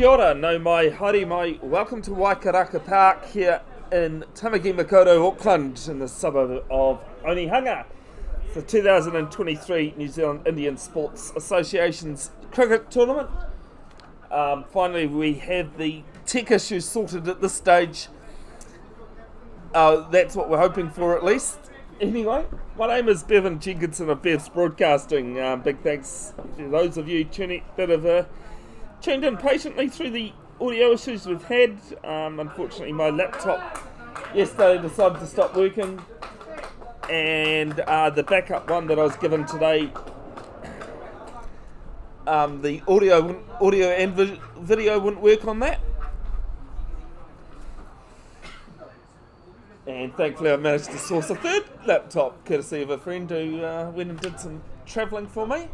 Kia ora, no mai, haere mai. Welcome to Waikaraka Park here in Tamaki Makaurau, Auckland, in the suburb of Onehunga. It's the 2023 New Zealand Indian Sports Association's cricket tournament. Finally, we have the tech issues sorted at this stage. That's what we're hoping for, at least. Anyway, my name is Bevan Jenkinson of Bev's Broadcasting. Big thanks to those of you that have tuned in patiently through the audio issues we've had. Unfortunately, my laptop yesterday decided to stop working, and the backup one that I was given today the audio and video wouldn't work on that. And thankfully I managed to source a third laptop, courtesy of a friend who went and did some travelling for me.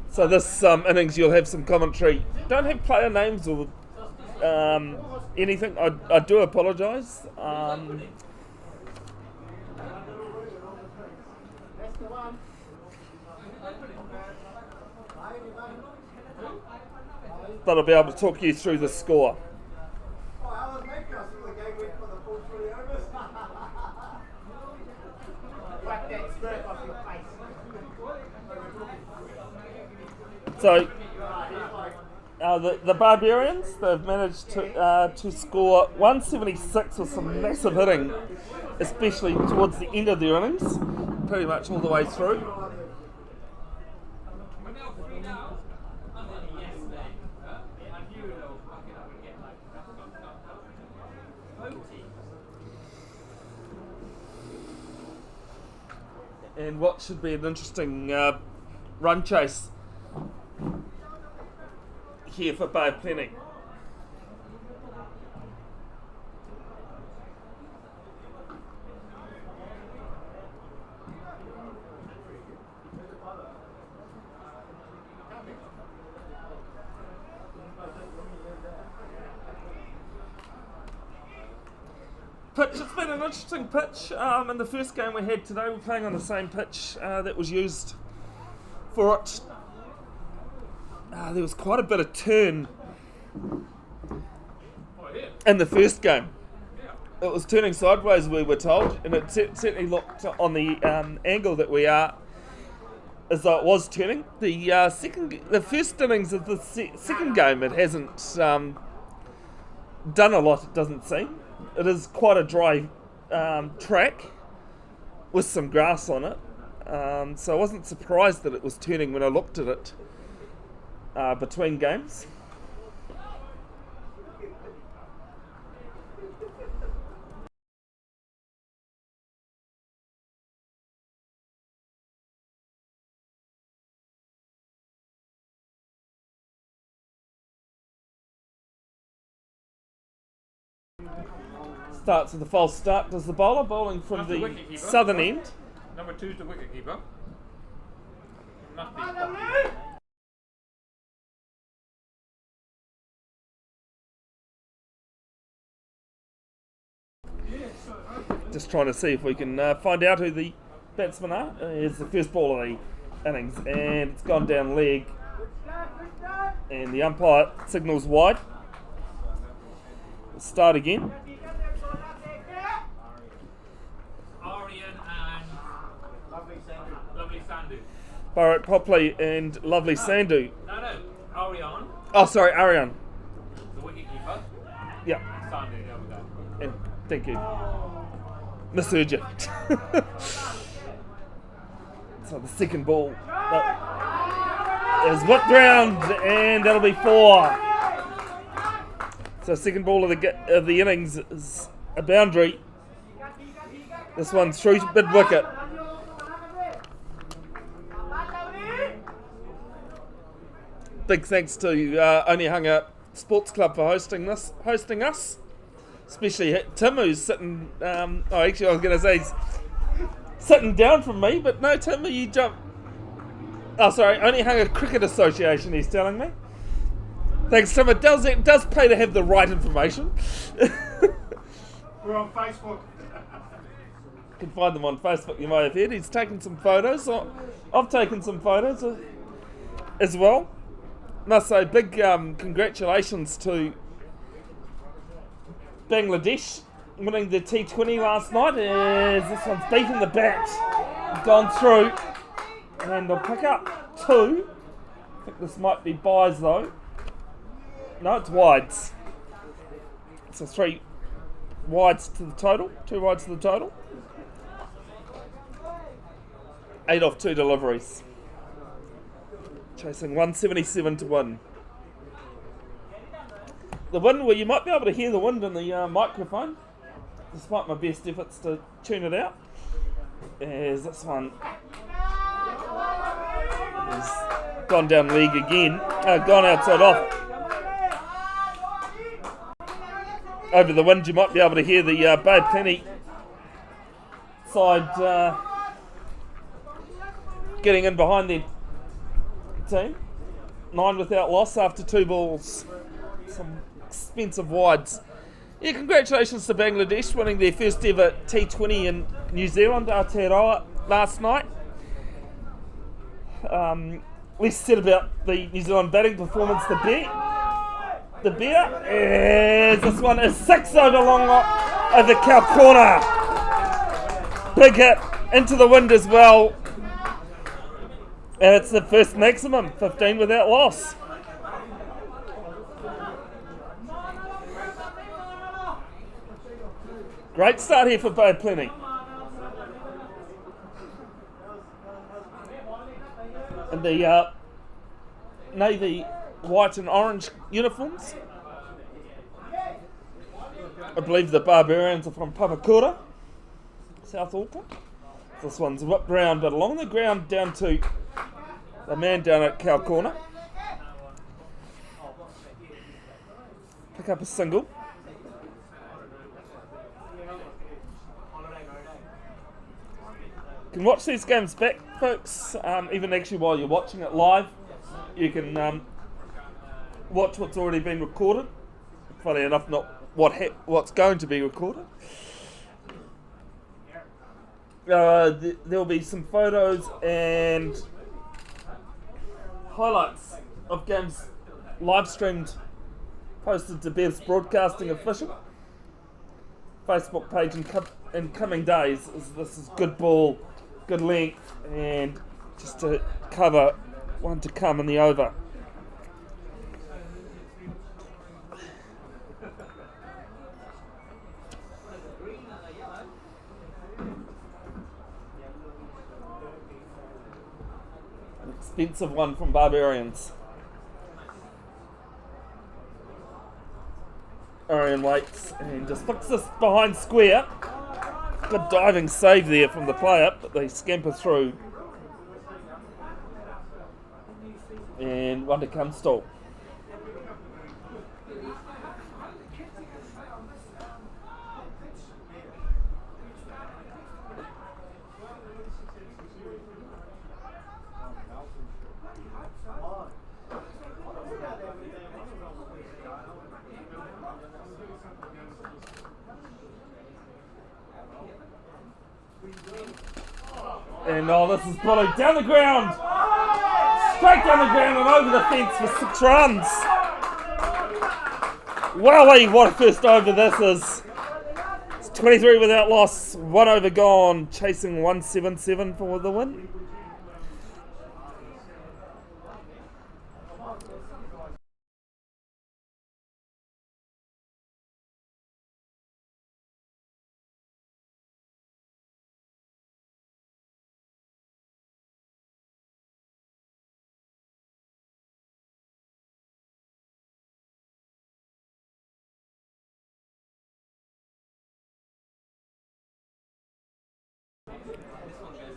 So this innings you'll have some commentary. Don't have player names or anything. I do apologise. But I'll be able to talk you through the score. So the Barbarians, they've managed to score 176 with some massive hitting, especially towards the end of their innings, pretty much all the way through. And what should be an interesting run chase here for Bay of Plenty. Pitch, it's been an interesting pitch. In the first game we had today, we're playing on the same pitch that was used for it. There was quite a bit of turn in the first game. It was turning sideways, we were told, and it certainly looked on the angle that we are as though it was turning. The first innings of the second game, it hasn't done a lot, it doesn't seem. It is quite a dry track with some grass on it, so I wasn't surprised that it was turning when I looked at it between games. Starts with a false start, does the bowler, bowling from the southern end. Number 2 is the wicket keeper. Must be. Just trying to see if we can find out who the batsmen are. Here's the first ball of the innings, and it's gone down leg, and the umpire signals wide. Let's start again. Bharat Popley and Lovely Sandhu. No, Ariane. Oh, sorry, Ariane. The wicket keeper. Yeah. Sandhu, the other guy. And thank you. Misheard you. So the second ball is whipped round, and that'll be 4. So second ball of the innings is a boundary. This one's through mid wicket. Big thanks to Onehunga Sports Club for hosting us, especially Tim, who's sitting. Actually, I was going to say he's sitting down from me, but no, Tim, you jump. Oh, sorry, Onehunga Cricket Association. He's telling me. Thanks, Tim. It does pay to have the right information. We're on Facebook. You can find them on Facebook. You may have heard. He's taken some photos. I've taken some photos as well. Must say, big congratulations to Bangladesh winning the T20 last night, as this one's beaten the bat, gone through, and I'll pick up 2. I think this might be byes though. No, it's wides. So 3 wides to the total, 2 wides to the total. 8 off 2 deliveries. Chasing 177 to win. The wind, well, you might be able to hear the wind in the microphone, despite my best efforts to tune it out. As this one has gone down leg again, gone outside off. Over the wind, you might be able to hear the Bay Plenty side getting in behind their team. 9 without loss after 2 balls. Some expensive wides. Yeah, congratulations to Bangladesh winning their first ever T20 in New Zealand, Aotearoa, last night. Less said about the New Zealand batting performance, the bear, as this one is 6 over long over cow corner. Big hit into the wind as well. And it's the first maximum, 15 without loss. Great start here for Bay Plenty. And the navy white and orange uniforms. I believe the Barbarians are from Papakura, South Auckland. This one's whipped round, but along the ground down to the man down at cow corner. Pick up a single. You can watch these games back, folks, even actually while you're watching it live. You can watch what's already been recorded. Funny enough, not what's going to be recorded. There'll be some photos and highlights of games live streamed, posted to Bev's Broadcasting Official Facebook page in coming days. This is good ball, good length, and just to cover one to come in the over. An expensive one from Barbarians. Arian waits and just puts this behind square. Good diving save there from the player, but they scamper through. And one to come stall. And this is bullied down the ground. Straight down the ground and over the fence for 6 runs. Wowee, what a first over this is. It's 23 without loss, 1 over gone, chasing 177 for the win.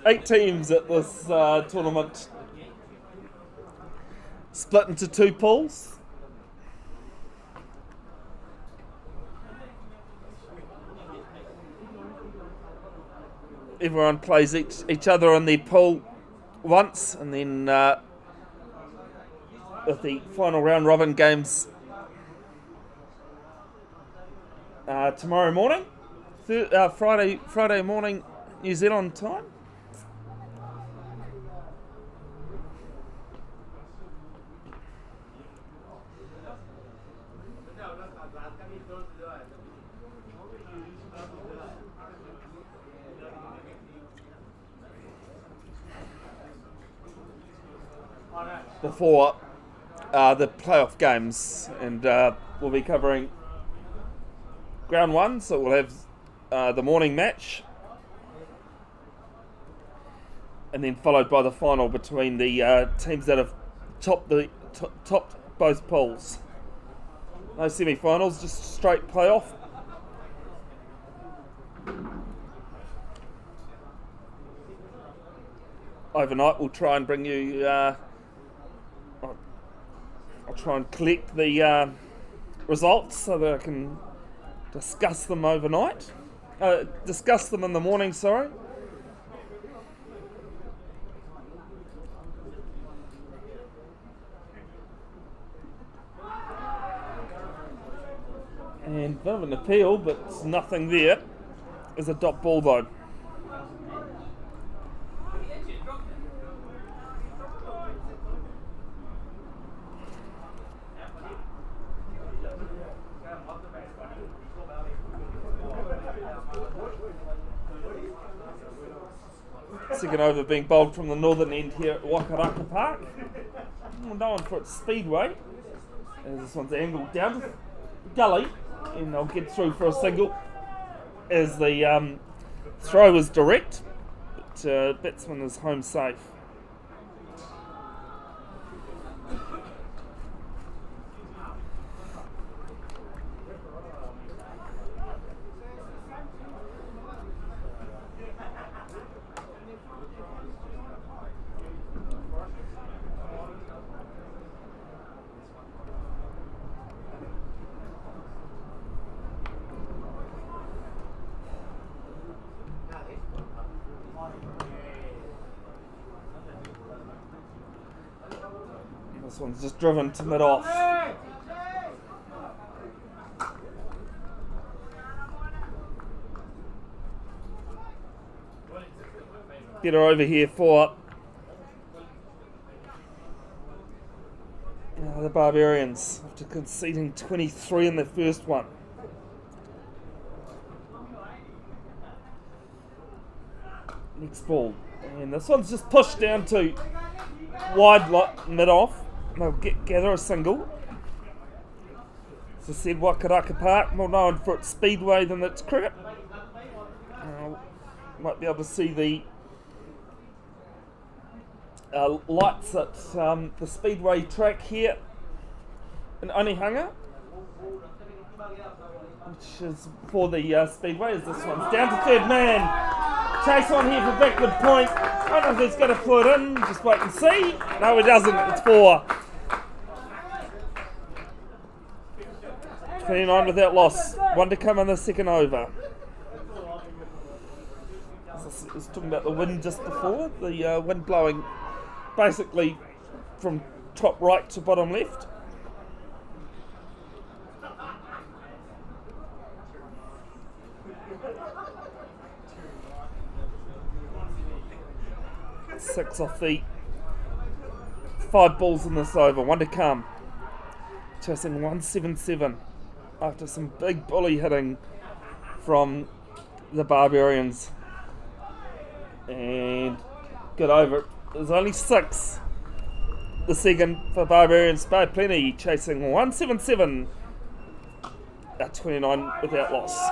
Eight teams at this tournament, split into 2 pools. Everyone plays each other in their pool once, and then with the final round robin games tomorrow morning, Friday morning New Zealand time. Before the playoff games, and we'll be covering ground 1, so we'll have the morning match, and then followed by the final between the teams that have topped both pools. No semi-finals, just straight playoff. overnight. We'll try and bring you. I'll try and collect the results so that I can discuss them overnight. Discuss them in the morning. Sorry. And bit of an appeal, but it's nothing there. There's a dot ball though. Second over being bowled from the northern end here at Wakaraka Park. Known for its speedway. As this one's angled down to the gully, and they'll get through for a single. As the throw was direct, but batsman is home safe. This one's just driven to mid-off. Better over here for the Barbarians after conceding 23 in the first one. Next ball. And this one's just pushed down to wide mid-off. They'll gather a single. As I said, Wakaraka Park, more known for its speedway than its cricket. Might be able to see the lights at the speedway track here in Onehunga, which is for the speedway, as this one's down to third man. Chase on here for backward point. I don't know if he's going to put it in, just wait and see. No, he doesn't, it's 4. 29 without loss. One to come in the second over. As I was talking about the wind just before, the wind blowing basically from top right to bottom left. Six off the 5 balls in this over, 1 to come. Chasing 177 after some big bully hitting from the Barbarians. And get over it. There's only 6. The second for Barbarians by plenty, chasing 177 at 29 without loss.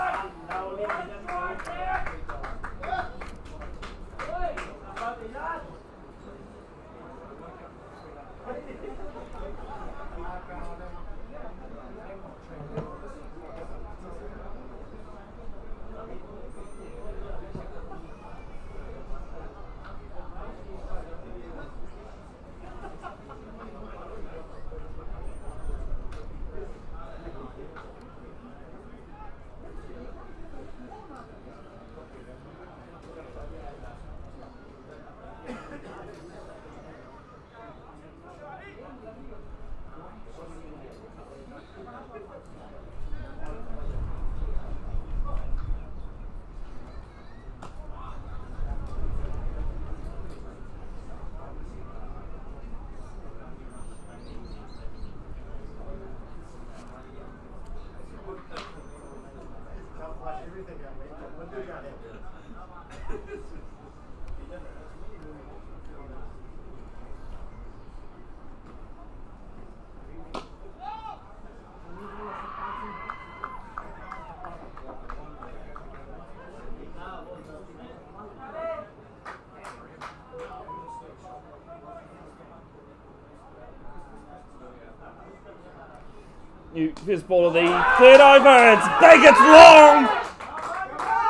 First ball of the third over, it's big, it's long,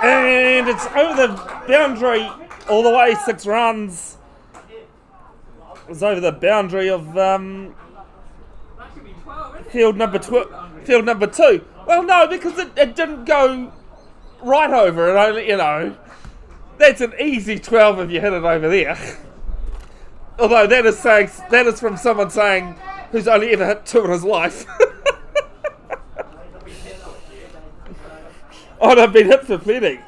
and it's over the boundary all the way, 6 runs. was over the boundary of field number 2. Well, no, because it didn't go right over it. Only, that's an easy 12 if you hit it over there. Although that is from someone saying who's only ever hit 2 in his life. Oh, I've been hit for plenty.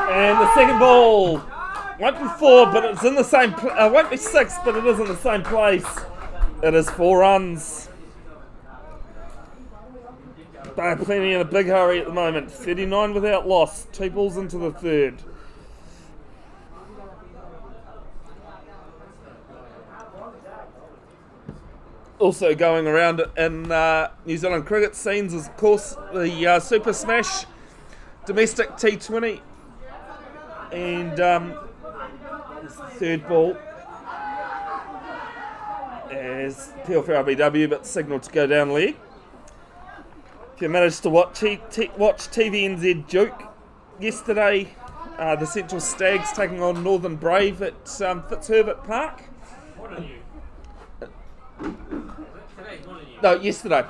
And the second ball won't be 4, but it's in the same. Won't be 6, but it is in the same place. It is 4 runs. But plenty in a big hurry at the moment. 39 without loss. 2 balls into the third. Also going around in New Zealand cricket scenes is, of course, the Super Smash domestic T20. And it's the third ball as Peel for RBW, but signalled to go down leg. If you managed to watch TVNZ Duke yesterday, the Central Stags taking on Northern Brave at Fitzherbert Park. No, yesterday.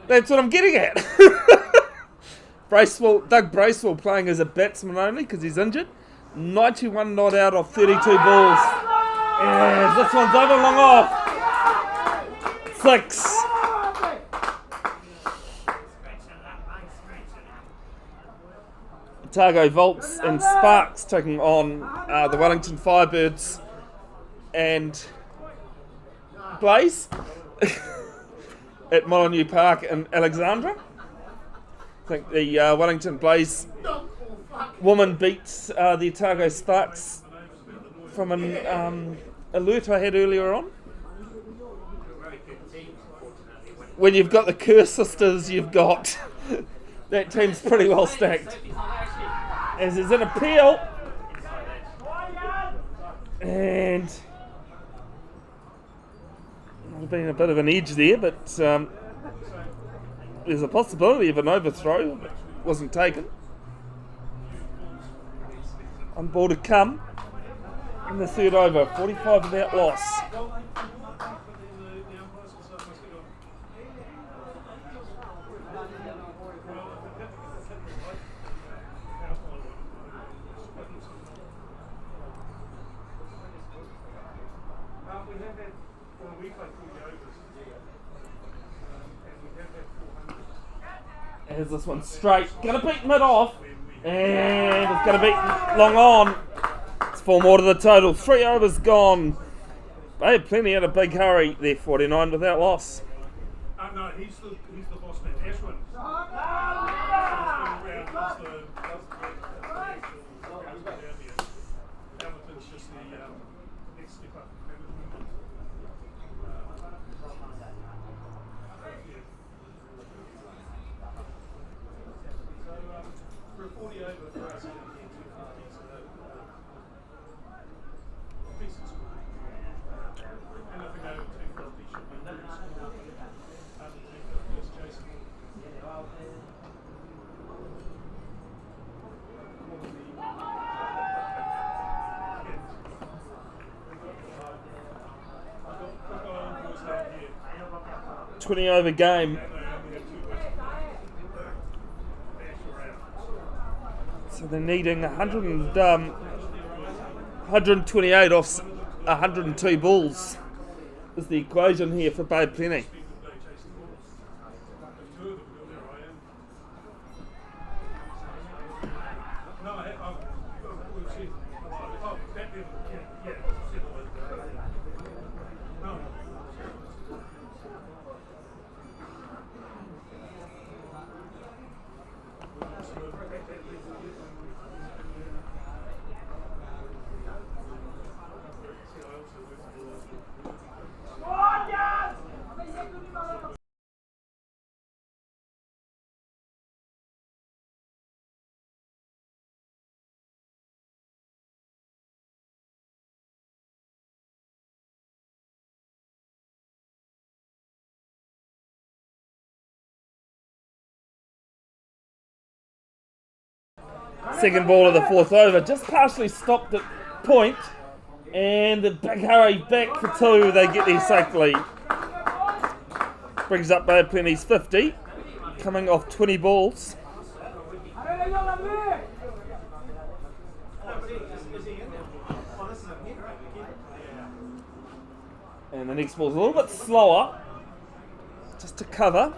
That's what I'm getting at. Doug Bracewell playing as a batsman only because he's injured. 91 not out of 32 balls. And this one's over long off. 6. Otago Volts and Sparks taking on the Wellington Firebirds and Blaze at Molyneux Park in Alexandra. I think the Wellington Blaze woman beats the Otago Sparks from an alert I had earlier on. When you've got the Kerr sisters, you've got that team's pretty well stacked. As there's an appeal, and there's been a bit of an edge there, but there's a possibility of an overthrow, but wasn't taken. On ball to come in the third over, 45 without loss. Here's this one straight. Gonna beat mid off. And it's gonna beat long on. It's 4 more to the total. 3 overs gone. They had plenty in a big hurry. They're 49 without loss. No, he's the boss man. Ashwin. Hamilton's just the next step up. For a 40 over for us, and I think over 250 should be good. Under 250 is Jason. 20 over game. So they're needing 128 off 102 balls is the equation here for Bay Plenty. Second ball of the fourth over, just partially stopped at point, and the big hurry back for two. They get there safely. Brings up Bay of Plenty's 50, coming off 20 balls. And the next ball's a little bit slower, just to cover.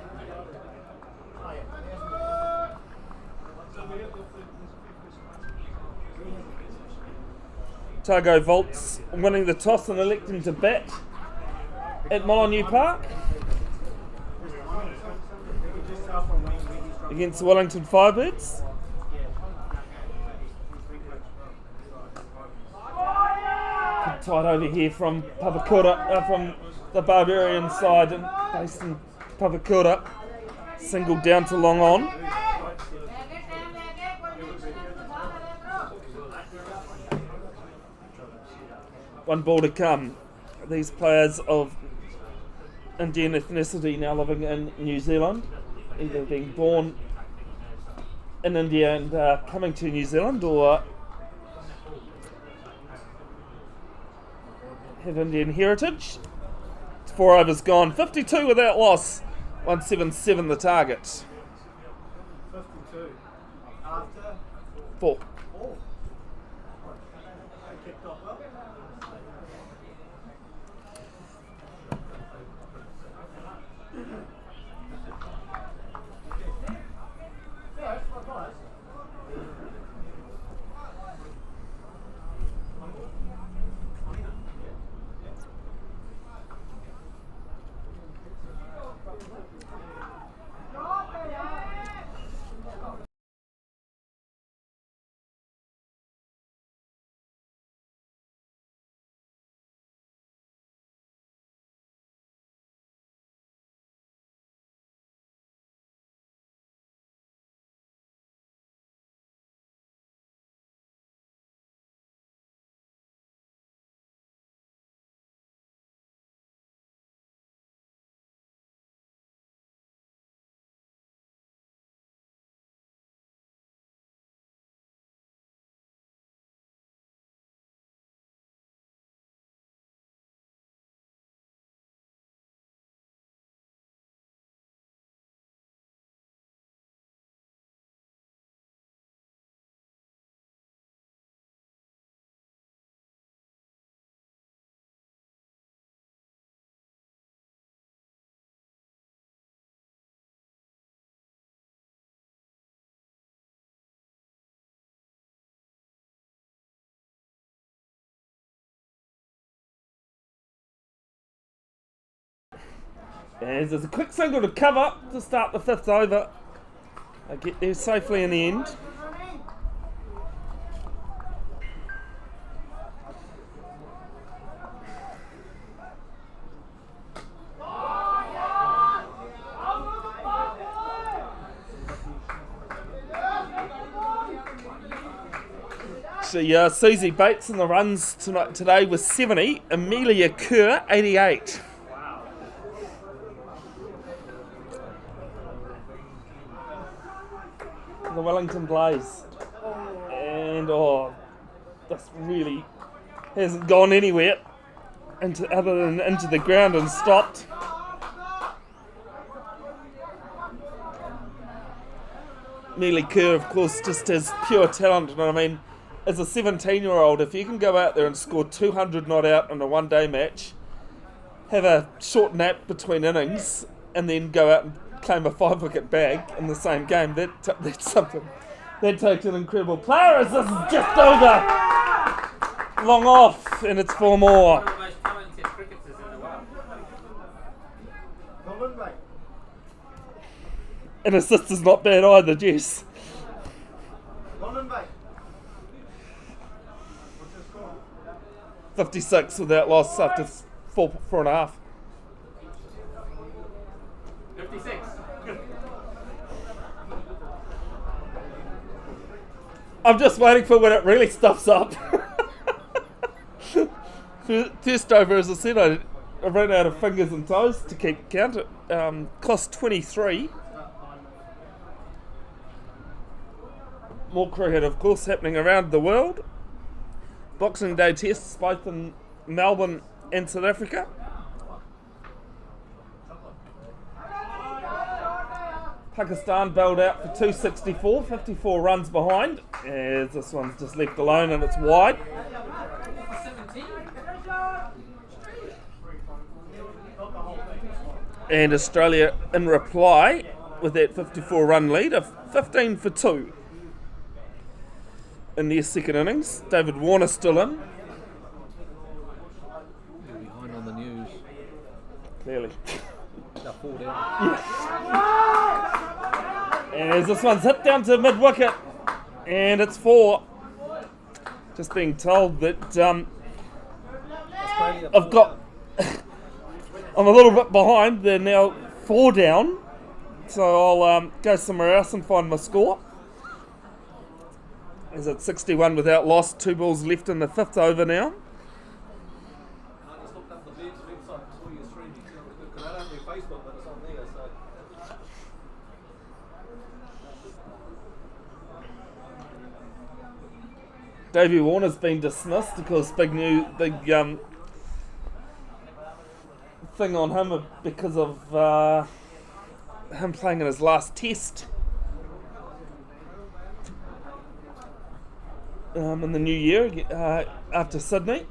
Targo Volts winning the toss and electing to bat at Molyneux Park against the Wellington Firebirds. Tight over here from Papakura, from the Barbarians side, and based in Papakura. Single down to long on. One ball to come. These players of Indian ethnicity now living in New Zealand, either being born in India and coming to New Zealand, or have Indian heritage. 4 overs gone, 52 without loss, 177 the target. 52. After 4. kicked off well. As there's a quick single to cover to start the 5th over. They get there safely in the end. Susie Bates in the runs today was 70. Amelia Kerr, 88. The Wellington Blaze, and this really hasn't gone anywhere other than into the ground and stopped. Amelia Kerr, of course, just has pure talent, and I mean, as a 17-year-old, if you can go out there and score 200 not out in a one-day match, have a short nap between innings, and then go out and claim a 5-wicket bag in the same game, that's something. That takes an incredible player as this is just over. Long off, and it's 4 more. One of the most talented cricketers in the world. And assist is not bad either, Jess. 56 without loss after 4.5. 56. I'm just waiting for when it really stuffs up. First over, as I said, I ran out of fingers and toes to keep count. It cost 23. more cricket, of course, happening around the world. Boxing Day tests both in Melbourne and South Africa. Pakistan bowled out for 264, 54 runs behind, as this one's just left alone and it's wide. And Australia in reply with that 54 run lead of 15 for 2 in their second innings. David Warner still in. You're behind on the news. Clearly. They'll fall down. And as this one's hit down to mid-wicket, and it's 4. Just being told that I've got... I'm a little bit behind. They're now 4 down. So I'll go somewhere else and find my score. Is it 61 without loss? 2 balls left in the 5th over now. I just looked up the Bears website and saw your stream. Because I don't do Facebook, but it's on there. So. Davey Warner's been dismissed because big thing on him because of him playing in his last test in the new year after Sydney.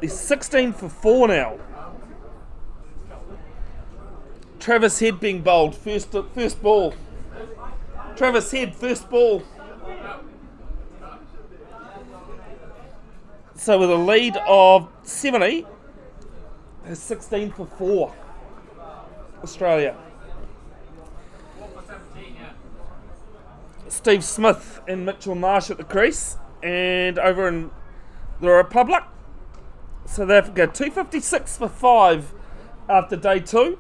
He's 16 for 4 now. Travis Head being bowled, first ball. Travis Head, first ball. So with a lead of 70, it's 16 for 4. Australia. Steve Smith and Mitchell Marsh at the crease, and over in the Republic, South Africa 256 for 5 after day 2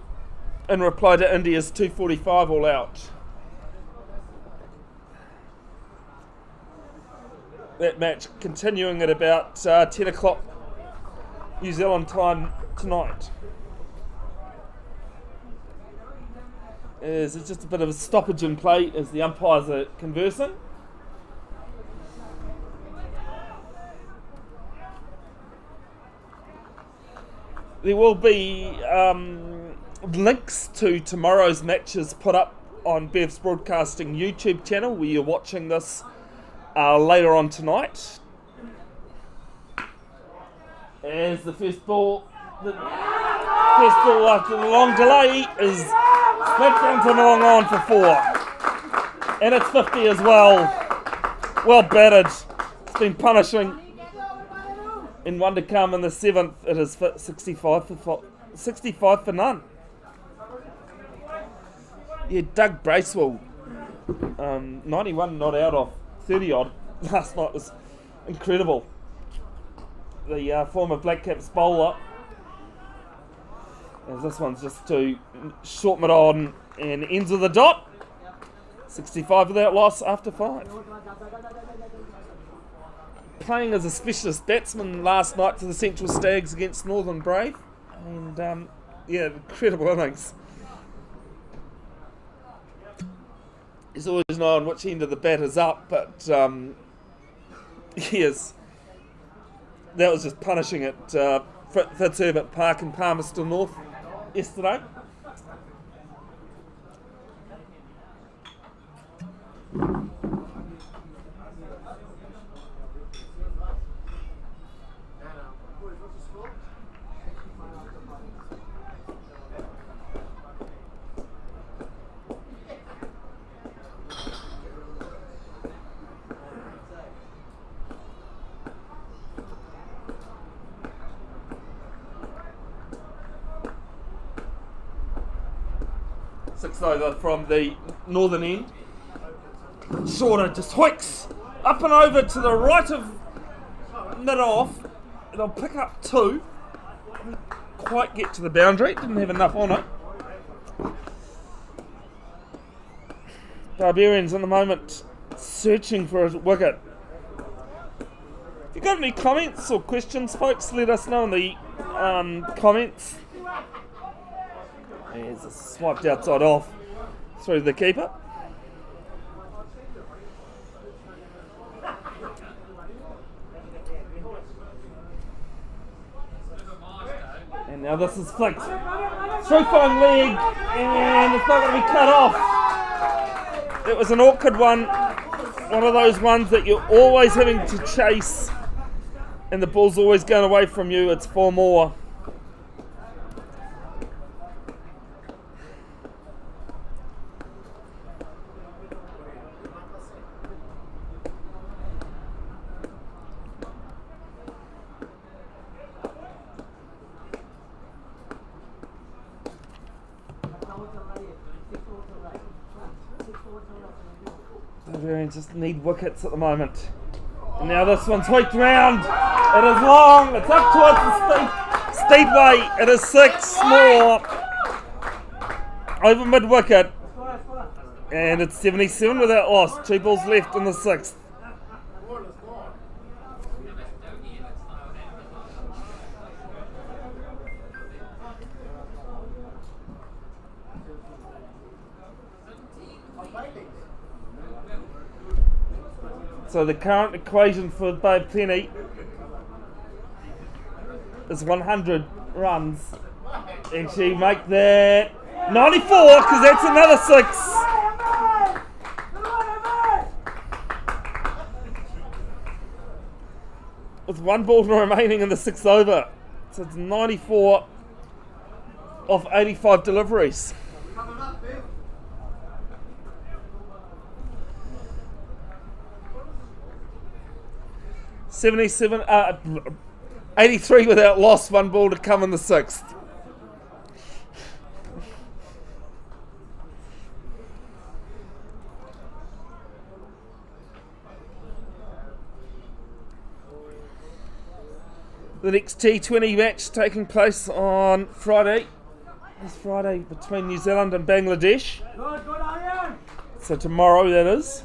in reply to India's 245 all out. That match continuing at about 10 o'clock New Zealand time tonight. There's just a bit of a stoppage in play as the umpires are conversing. There will be links to tomorrow's matches put up on Bev's Broadcasting YouTube channel where you're watching this later on tonight. As the first ball after the long delay is split down to long on for 4. And it's 50 as well. Well batted. It's been punishing. In one to come in the 7th, it is 65 for none. Yeah, Doug Bracewell, 91 not out of 30 odd last night was incredible. The former Black Caps bowler. As this one's just to short mid on and ends with a dot. 65 without loss after 5. Playing as a specialist batsman last night for the Central Stags against Northern Brave. And yeah, incredible innings. He's always known which end of the bat is up, but yes, that was just punishing at Fitzherbert Park in Palmerston North yesterday. Six over from the northern end. Shorter just hoiks up and over to the right of mid-off. They'll pick up 2. Didn't quite get to the boundary, didn't have enough on it. Barbarians in the moment searching for a wicket. If you've got any comments or questions, folks, let us know in the comments. There's a swiped outside off through the keeper. And now this is flicked through fine leg, and it's not going to be cut off. It was an awkward one of those ones that you're always having to chase, and the ball's always going away from you. It's 4 more. Barbarians just need wickets at the moment. And now this one's hooked round. It is long. It's up towards the steep way. It is 6 more. Over mid wicket. And it's 77 without loss. 2 balls left in the 6th. So the current equation for Bay Plenty is 100 runs. And she make that 94 because that's another 6. With 1 ball remaining in the 6th over. So it's 94 of 85 deliveries. 83 without loss, 1 ball to come in the 6th. The next T20 match taking place on Friday. This Friday between New Zealand and Bangladesh. So tomorrow that is.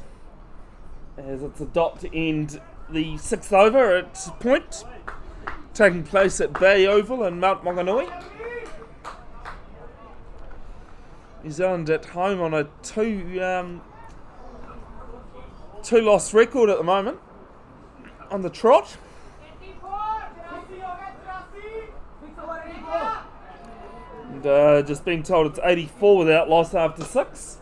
As it's a dot to end the 6th over at point, taking place at Bay Oval in Mount Maunganui. New Zealand at home on a two loss record at the moment on the trot. And just being told it's 84 without loss after 6.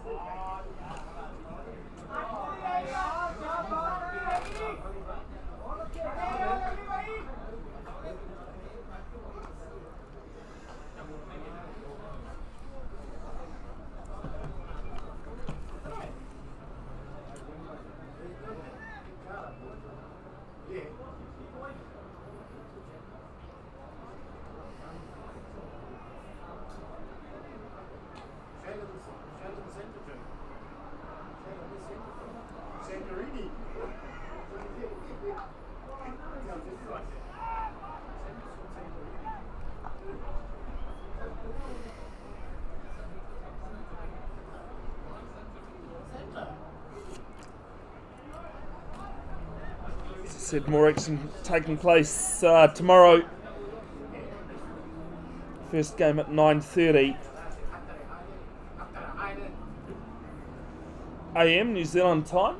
Said more action taking place tomorrow. First game at 9:30 a.m. New Zealand time.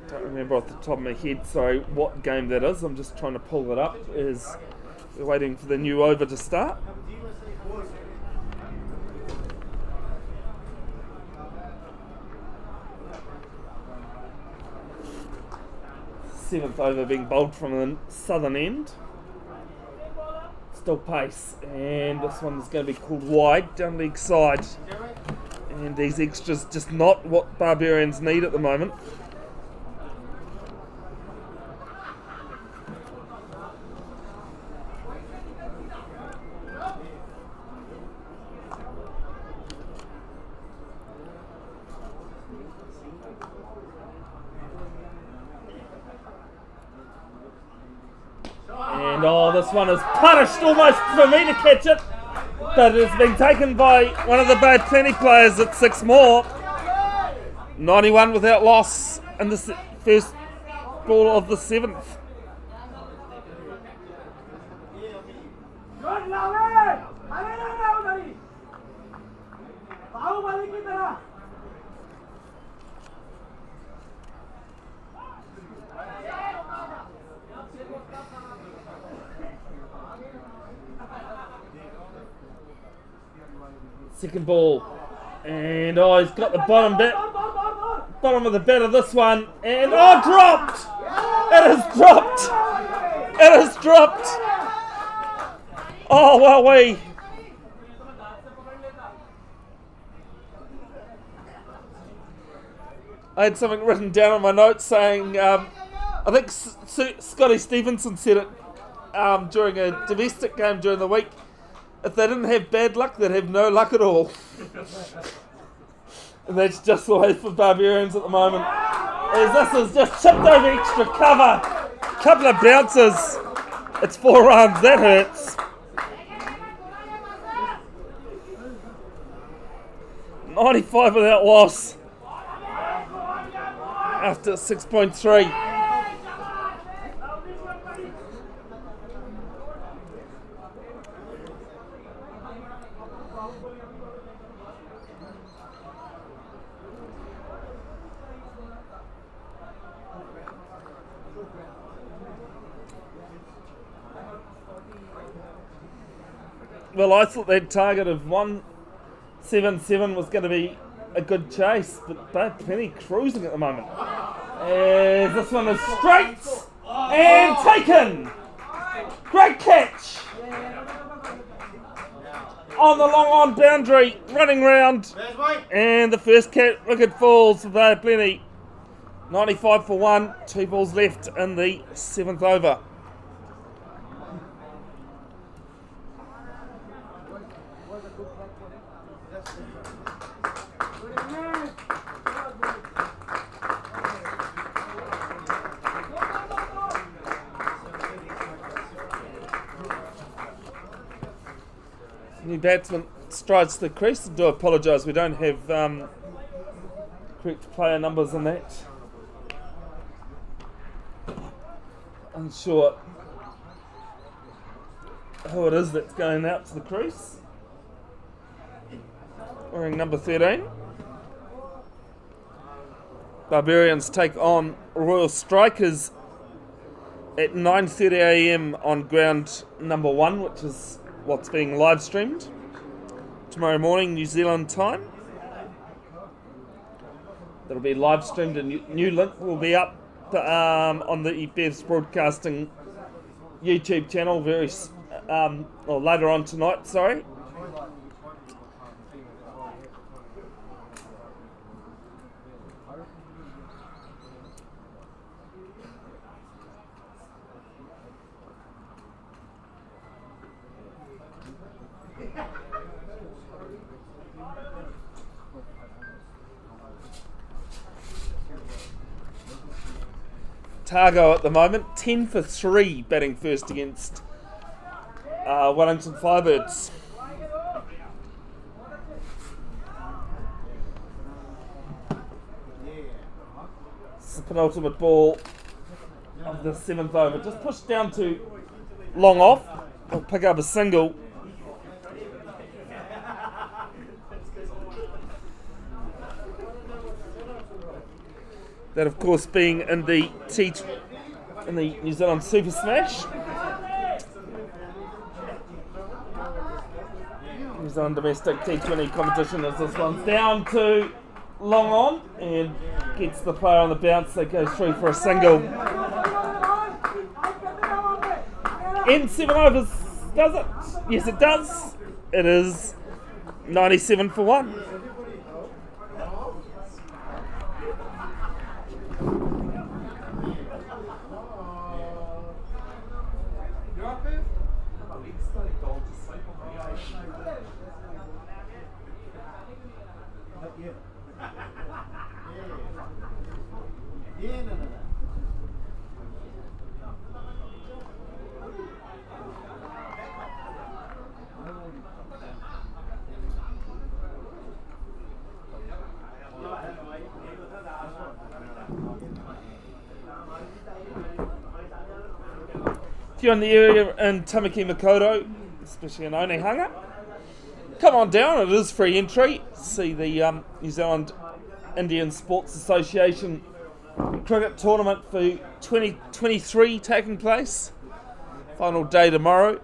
Don't remember off the top of my head, sorry, what game that is. I'm just trying to pull it up. We're waiting for the new over to start. Seventh over being bowled from the southern end. Still pace, and this one's going to be called wide, down leg side. And these extras just not what Barbarians need at the moment. And this one is punished almost for me to catch it, but it's been taken by one of the Bay Plenty players at 6 more. 91 without loss in the first ball of the 7th. Second ball. And he's got the bottom of the bat of this one. And dropped! It has dropped! It has dropped! Oh, well, I had something written down on my notes saying, I think Scotty Stevenson said it during a domestic game during the week, if they didn't have bad luck, they'd have no luck at all. And that's just the way for Barbarians at the moment. As this is just chipped over extra cover. Couple of bounces. It's 4 runs. That hurts. 95 without loss. After 6.3. Well, I thought that target of 177 was going to be a good chase, but they're plenty cruising at the moment. As this one is straight and taken. Great catch. On the long on boundary, running round. And the first wicket falls for Bay Plenty. 95 for 1, 2 balls left in the 7th over. New batsman strides to the crease. I do apologise, we don't have correct player numbers on that. Unsure who it is that's going out to the crease. Wearing number 13. Barbarians take on Royal Strikers at 9:30 a.m. on ground number 1, which is what's being live streamed tomorrow morning New Zealand time. That'll be live streamed, and new link will be up on the Bev's Broadcasting YouTube channel or later on tonight, sorry. Targo at the moment, 10 for 3 batting first against Wellington Firebirds. It's the penultimate ball of the 7th over. Just pushed down to long off. We'll pick up a single. That, of course, being in the New Zealand Super Smash. New Zealand domestic T20 competition as this one's down to long on and gets the player on the bounce that goes through for a single. In 7 overs, does it? Yes, it does. It is 97 for 1. If you're in the area in Tamaki Makaurau, especially in Onehunga, come on down, it is free entry. See the New Zealand Indian Sports Association cricket tournament for 2023 taking place. Final day tomorrow.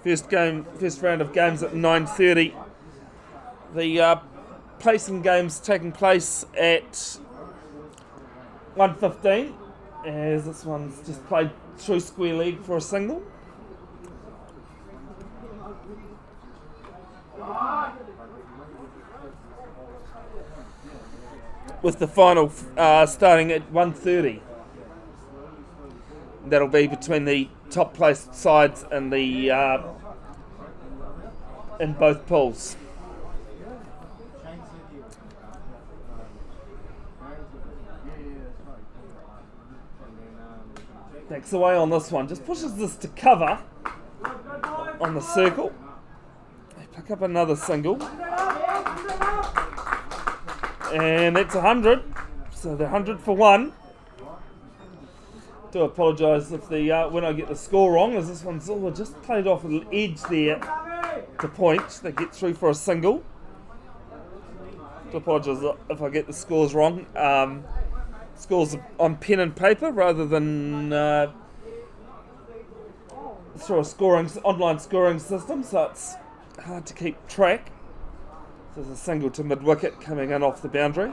First round of games at 9:30. The placing games taking place at 1:15, as this one's just played through square leg for a single. With the final starting at 1:30. That'll be between the top placed sides and the in both pools. Backs away on this one, just pushes this to cover on the circle. They pick up another single. And that's 100. So they're 100 for one. Do apologise if when I get the score wrong, as this one's just played off a little edge there to point. They get through for a single. Do apologise if I get the scores wrong. Scores on pen and paper rather than through a online scoring system, so it's hard to keep track. So there's a single to mid-wicket coming in off the boundary.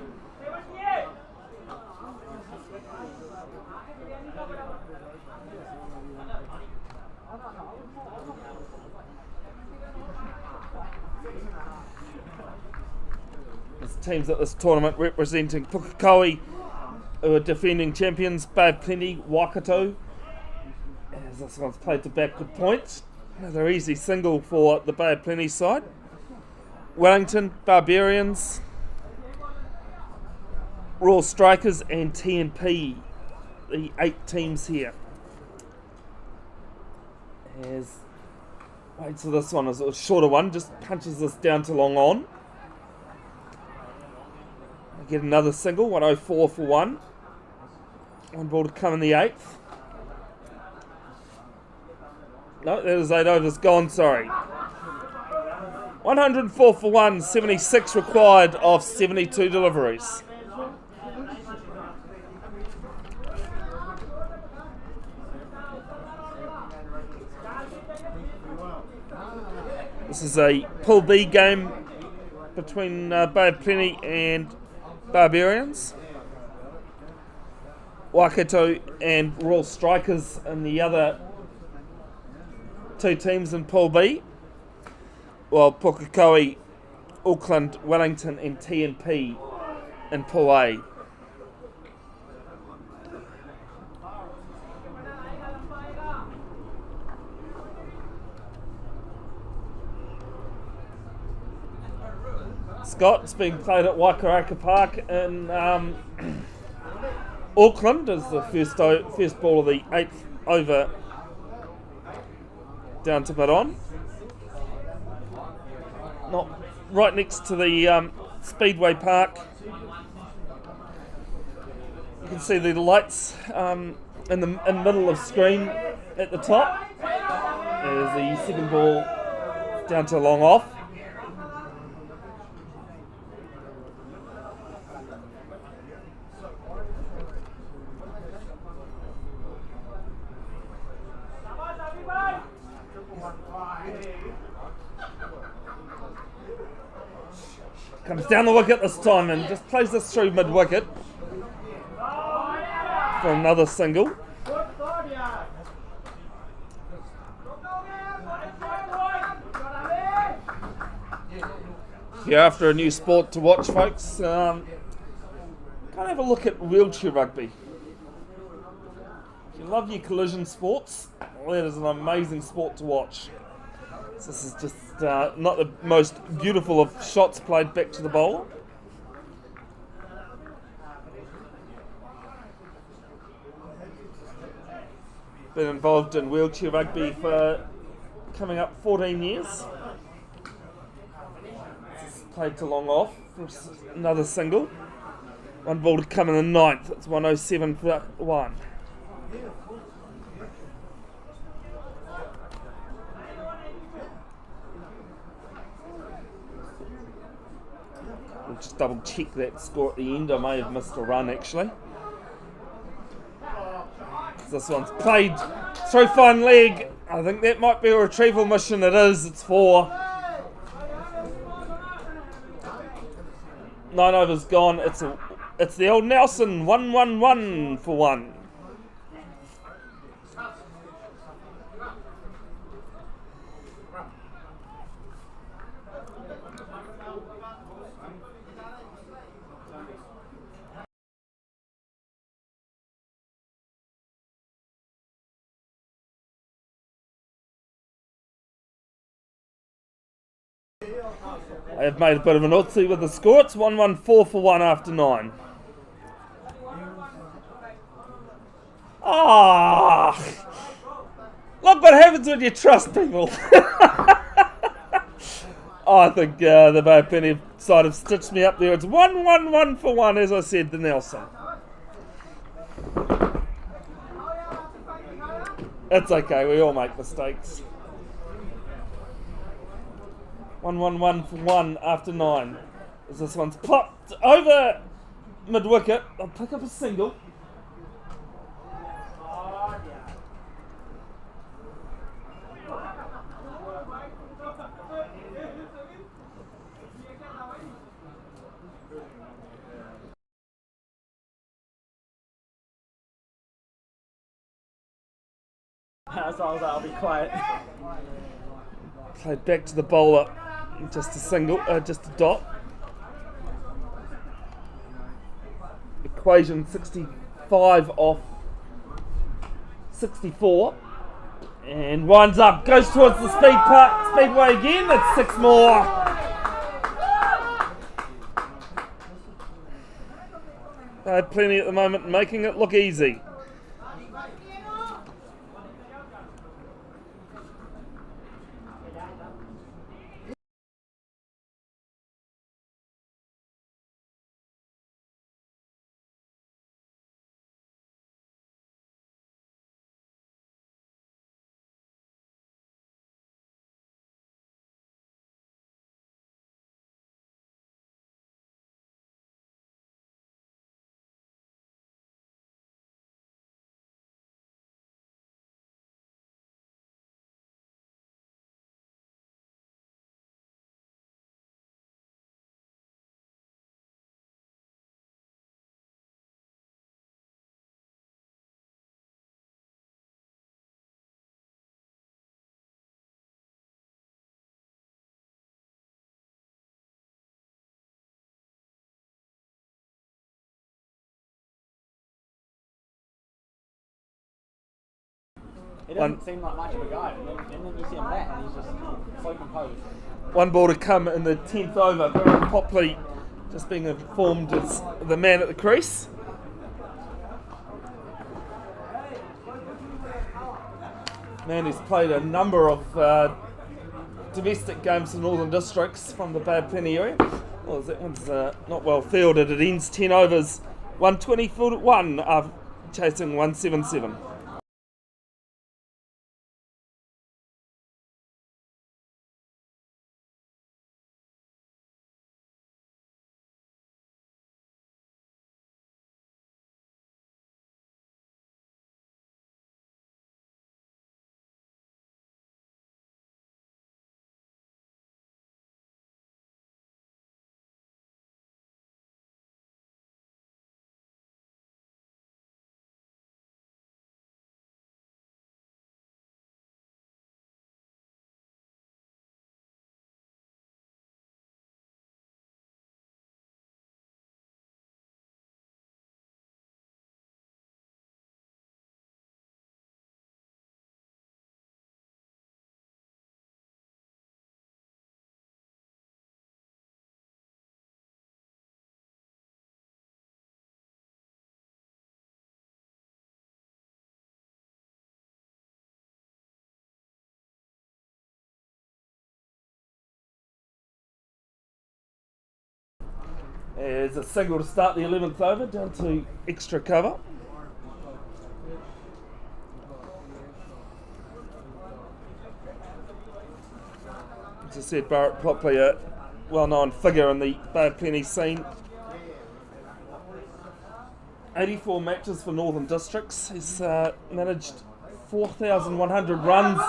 There's teams at this tournament representing Pukekohe, who are defending champions, Bay of Plenty, Waikato. As this one's played to backward point. Another easy single for the Bay of Plenty side. Wellington, Barbarians, Royal Strikers and TNP, the 8 teams here. Wait till this one is a shorter one, just punches this down to long on. I get another single, 104 for one. One ball to come in the 8th. No, that is 8 overs gone, sorry. 104 for one, 76 required of 72 deliveries. This is a Pool B game between Bay of Plenty and Barbarians. Waikato and Royal Strikers and the other 2 teams in Pool B. While Pukekohe, Auckland, Wellington and TNP in Pool A. Scott's being played at Waikaraka Park in Auckland as the first ball of the 8th over down to mid-on. Not right next to the Speedway Park. You can see the lights in the middle of screen at the top. There's the second ball down to long off. Comes down the wicket this time and just plays this through mid-wicket for another single. If you're after a new sport to watch, folks, come have a look at wheelchair rugby. If you love your collision sports, well, that is an amazing sport to watch. So this is just not the most beautiful of shots played back to the bowler. Been involved in wheelchair rugby for coming up 14 years. This is played to long off for another single. One ball to come in the 9th. It's 107 for one. We'll just double check that score at the end. I may have missed a run actually. This one's played through fine leg I think that might be a retrieval mission. It is. It's 4. 9 overs gone. It's the old Nelson. 1-1-1 for 1. I have made a bit of an Utsi with the score. It's 1-1-4 for 1 after 9. Look what happens when you trust people. I think the Bay of Plenty side have stitched me up there. It's 1-1-1 for 1, as I said, the Nelson. It's okay, we all make mistakes. 1-1-1 for 1 after 9. As this one's popped over mid-wicket. I'll pick up a single. So I was like, I'll be quiet. Played back to the bowler. Just a single, just a dot. Equation 65 off 64. And winds up, goes towards the speedway again. It's 6 more. They had plenty at the moment, making it look easy. He doesn't seem like much of a guy, and then you see him bat, and he's just so composed. One ball to come in the 10th over. Baron Popley just being informed as the man at the crease. Man who's played a number of domestic games in Northern Districts from the Bay of Plenty area. Well, that one's not well fielded. It ends 10 overs, 120 for 1, chasing 177. There's a single to start the 11th over, down to extra cover. As I said, Barrett Popley, a well-known figure in the Bay of Plenty scene. 84 matches for Northern Districts. He's managed 4,100 runs.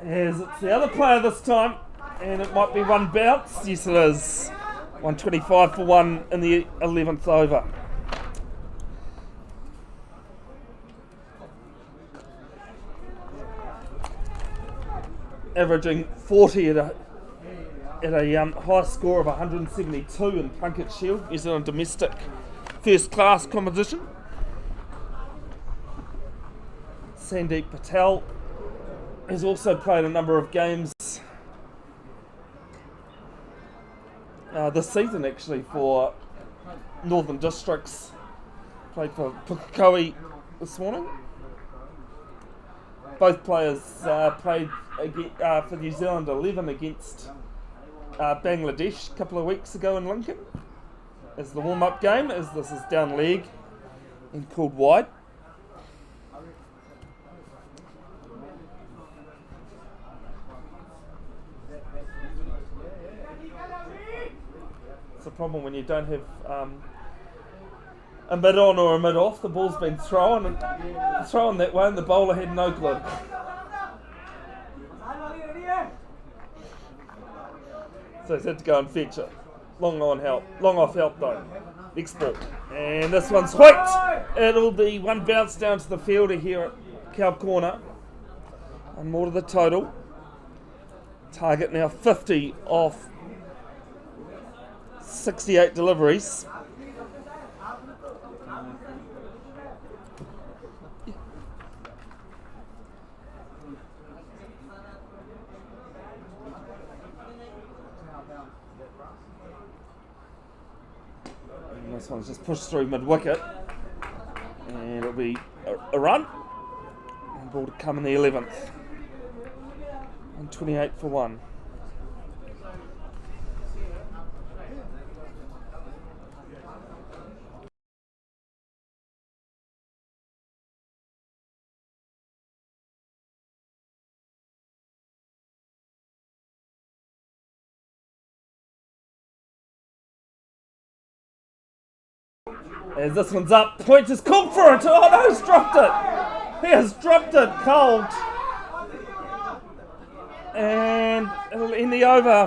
As it's the other player this time, and it might be one bounce. Yes, it is. 125 for 1 in the 11th over. Averaging 40 at a high score of 172 in Plunkett Shield, New Zealand domestic first class competition. Sandeep Patel has also played a number of games this season actually for Northern Districts. Played for Pukekohe this morning. Both players played for New Zealand 11 against Bangladesh a couple of weeks ago in Lincoln as the warm-up game, as this is down leg and called wide. It's a problem when you don't have a mid on or a mid off. The ball's been thrown that way and the bowler had no clue. So he's had to go and fetch it. Long off help though. Next ball. And this one's hooked. It'll be one bounce down to the fielder here at Cow Corner. And more to the total. Target now 50 off 68 deliveries. And this one's just pushed through mid-wicket. And it'll be a run. And ball to come in the 11th. 128 for 1. As this one's up, point is called for it. Oh no, he's dropped it. He has dropped it cold. And it'll end the over.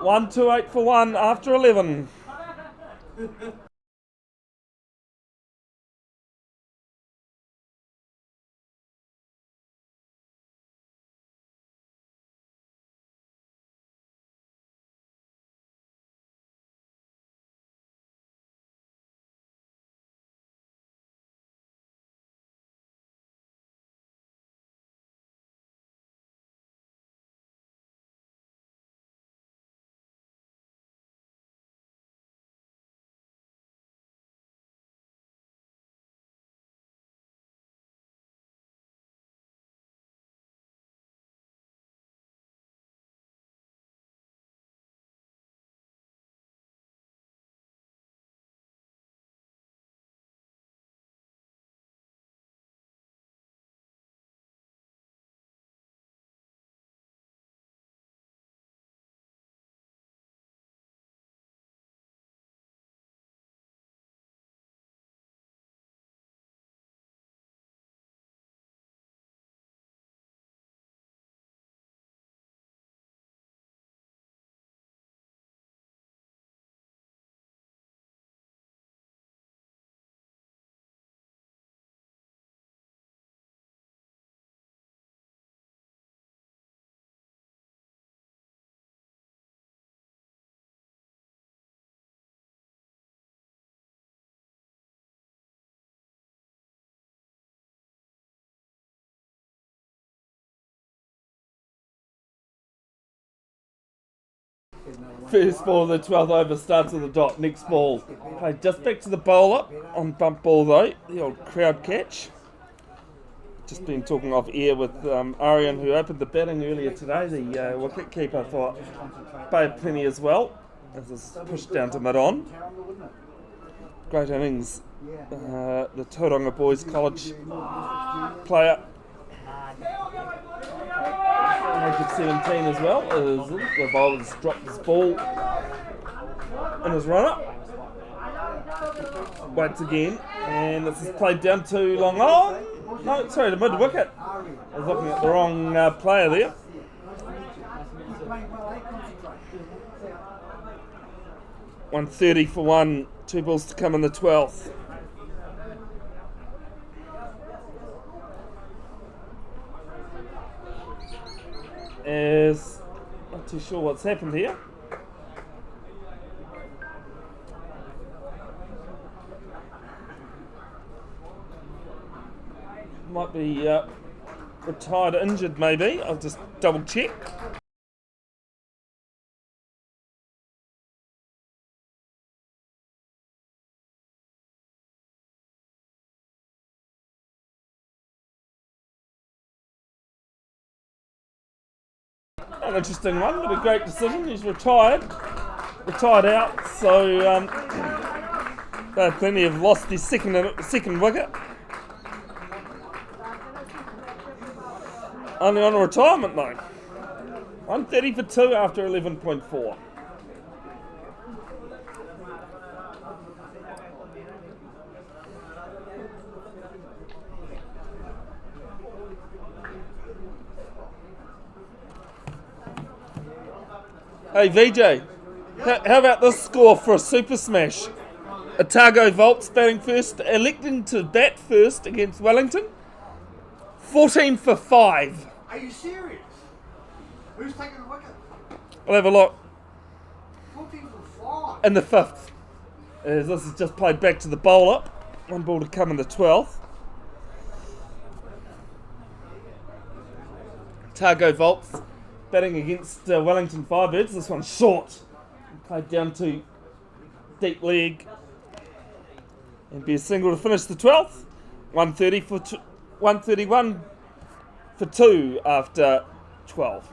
128 for 1 after 11. First ball of the 12th over starts at the dot. Next ball. Played just back to the bowler on bump ball though. The old crowd catch. Just been talking off air with Arian, who opened the batting earlier today. The wicket keeper for Bay of Plenty as well. As this is pushed down to mid on. Great innings. The Tauranga Boys College player. Age of 17 as well. The bowler's dropped his ball in his run-up. Waits again, and this is played down too long on. No, sorry, the mid wicket. I was looking at the wrong player there. 130 for 1, 2 balls to come in the 12th. Is not too sure what's happened here. Might be retired, injured maybe. I'll just double check. An interesting one, but a great decision. He's retired out, so they plenty have lost their second wicket. Only on a retirement though. 130 for 2 after 11.4. Hey VJ, how about this score for a super smash? Otago Volts batting first, electing to bat first against Wellington. 14 for 5. Are you serious? Who's taking the wicket? I'll have a look 14 for 5. in the 5th. As this is just played back to the bowler. 1 ball to come in the 12th. Otago Volts batting against Wellington Firebirds. This one's short. Played down to deep leg. And be a single to finish the 12th. 131 for 2 after 12.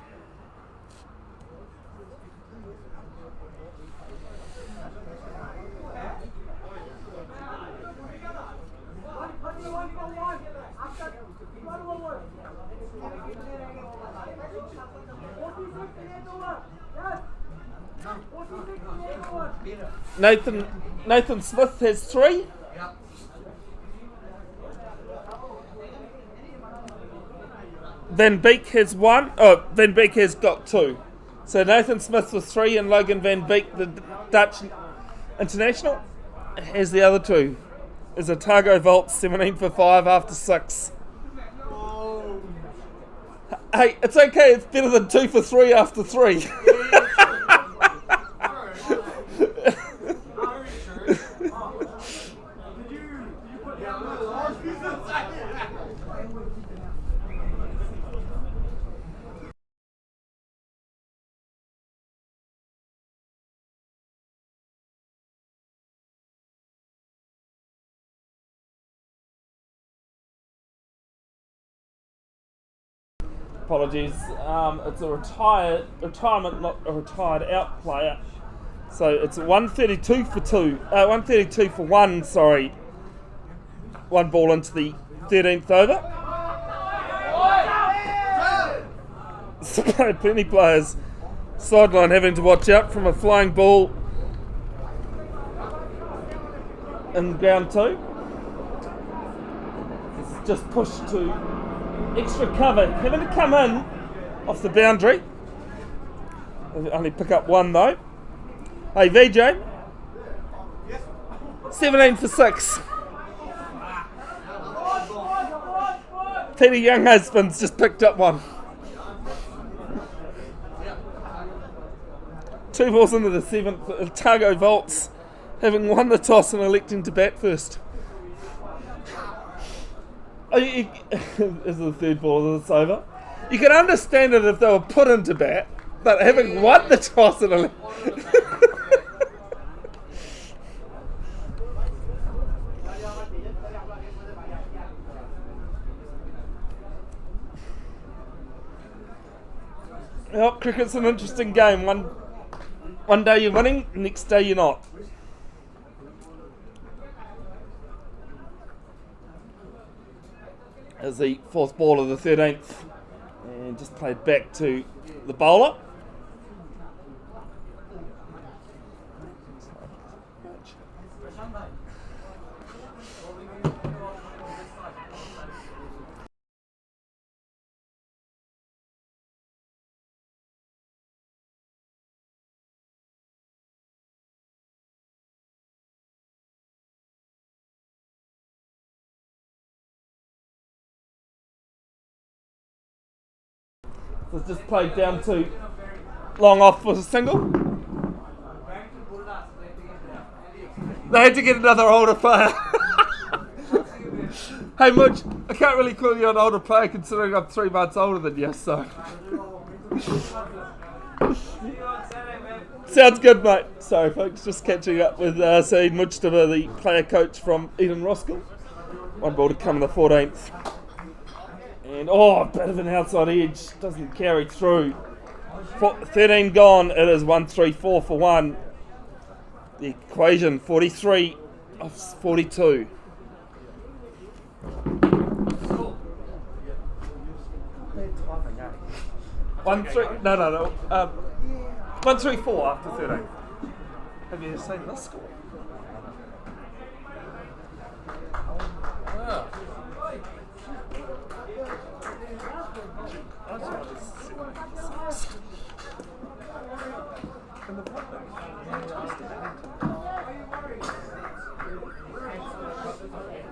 Nathan Smith has 3. Van Beek has 1. Oh, Van Beek has got 2. So Nathan Smith with 3 and Logan Van Beek, the Dutch international, has the other 2. Is Otago Volts 17 for 5 after 6. Hey, it's okay. It's better than 2 for 3 after 3. Apologies. It's a retirement, not a retired out player. So it's 132 for 2. 132 for 1. Sorry. 1 ball into the 13th over. So plenty players sideline having to watch out from a flying ball in ground 2. This is just pushed to extra cover, having to come in off the boundary. They only pick up 1 though. Hey VJ, 17 for 6. Peter Younghusband's just picked up 1. 2 balls into the 7th. Otago Volts having won the toss and electing to bat first. Is the 3rd ball of this over? You can understand it if they were put into bat, but having won the toss and well, cricket's an interesting game. One day you're winning, next day you're not. As the 4th ball of the 13th, and just played back to the bowler. So it's just played down to long off for a single. They had to get another older player. Hey Mudge, I can't really call you an older player considering I'm 3 months older than you, so. Sounds good, mate. Sorry, folks, just catching up with Saeed Mujtaba, the player coach from Eden Roskill. One ball to come in the 14th. And a bit of an outside edge, doesn't carry through. 13 gone, it is 1-3-4 for 1. The equation 43 of 42. No. 1-3-4 after 13. Have you seen this score? Yeah.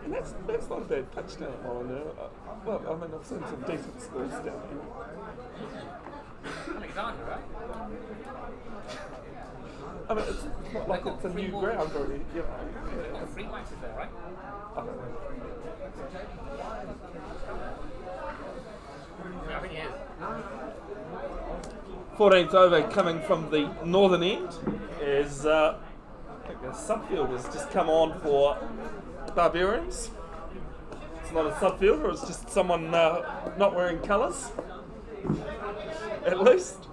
And that's not a bad touchdown while in there. Well, I mean, I've seen some decent scores down there. Alexander, right? I mean, it's not like it's a new ground already, you know. Got 3 matches there, right? Yeah, I think he is. 14th over coming from the northern end is, I think the subfield has just come on for Barbarians. It's not a subfielder, it's just someone not wearing colours, at least.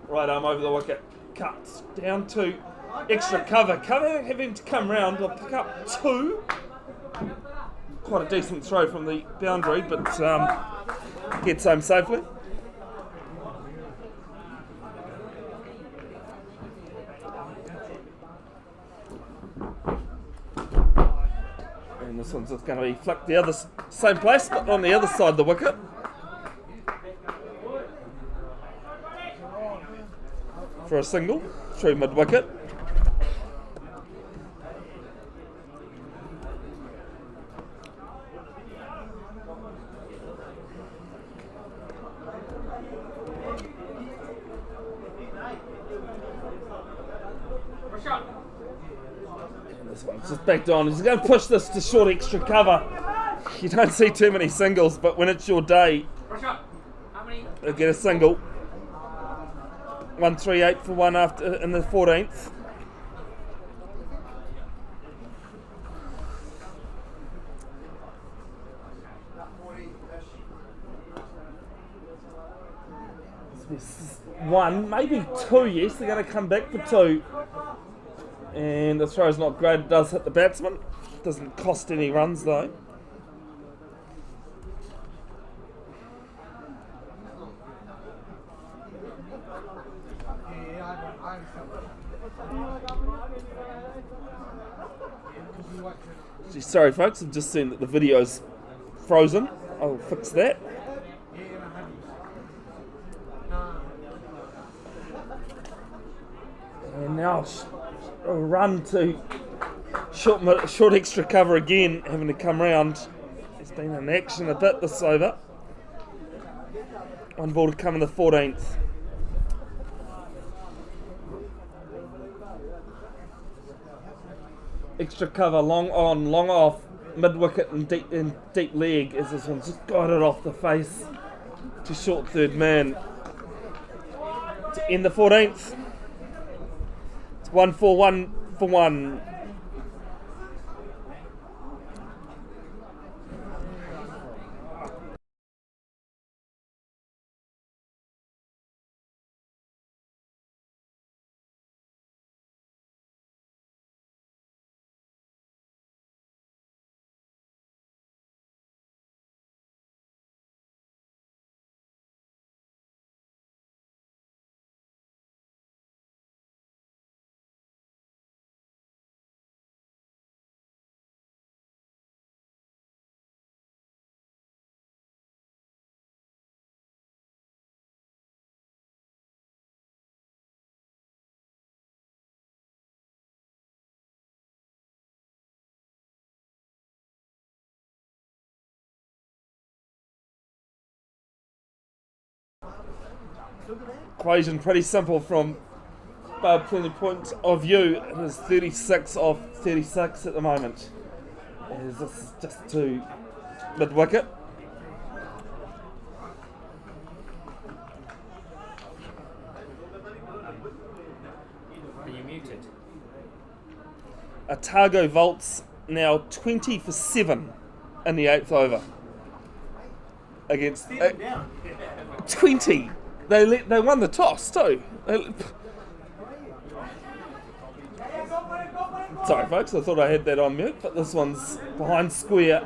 Right arm over the wicket, cuts down to extra cover. Cover having to come round, will pick up 2. Quite a decent throw from the boundary, but gets home safely. And this one's just going to be flicked the other same place, but on the other side of the wicket. For a single through mid wicket. This one's just backed on. He's going to push this to short extra cover. You don't see too many singles, but when it's your day, they'll get a single. 1-3-8 for 1 after in the 14th. One, maybe 2, yes, they're going to come back for 2. And the throw's not great, it does hit the batsman. Doesn't cost any runs though. Gee, sorry folks, I've just seen that the video's frozen. I'll fix that. And now a run to short extra cover again, having to come round. It's been in action a bit this over. 1 ball to come in the 14th. Extra cover, long on, long off, mid wicket and deep leg as this one's just got it off the face to short third man to end the 14th. It's 1-4-1 for 1. equation pretty simple from Barb Plenty point of view. It is 36 off 36 at the moment. As this is just to mid wicket. Are you muted? Otago vaults now 20 for 7 in the 8th over. Against 20. They won the toss too. Sorry folks, I thought I had that on mute, but this one's behind square.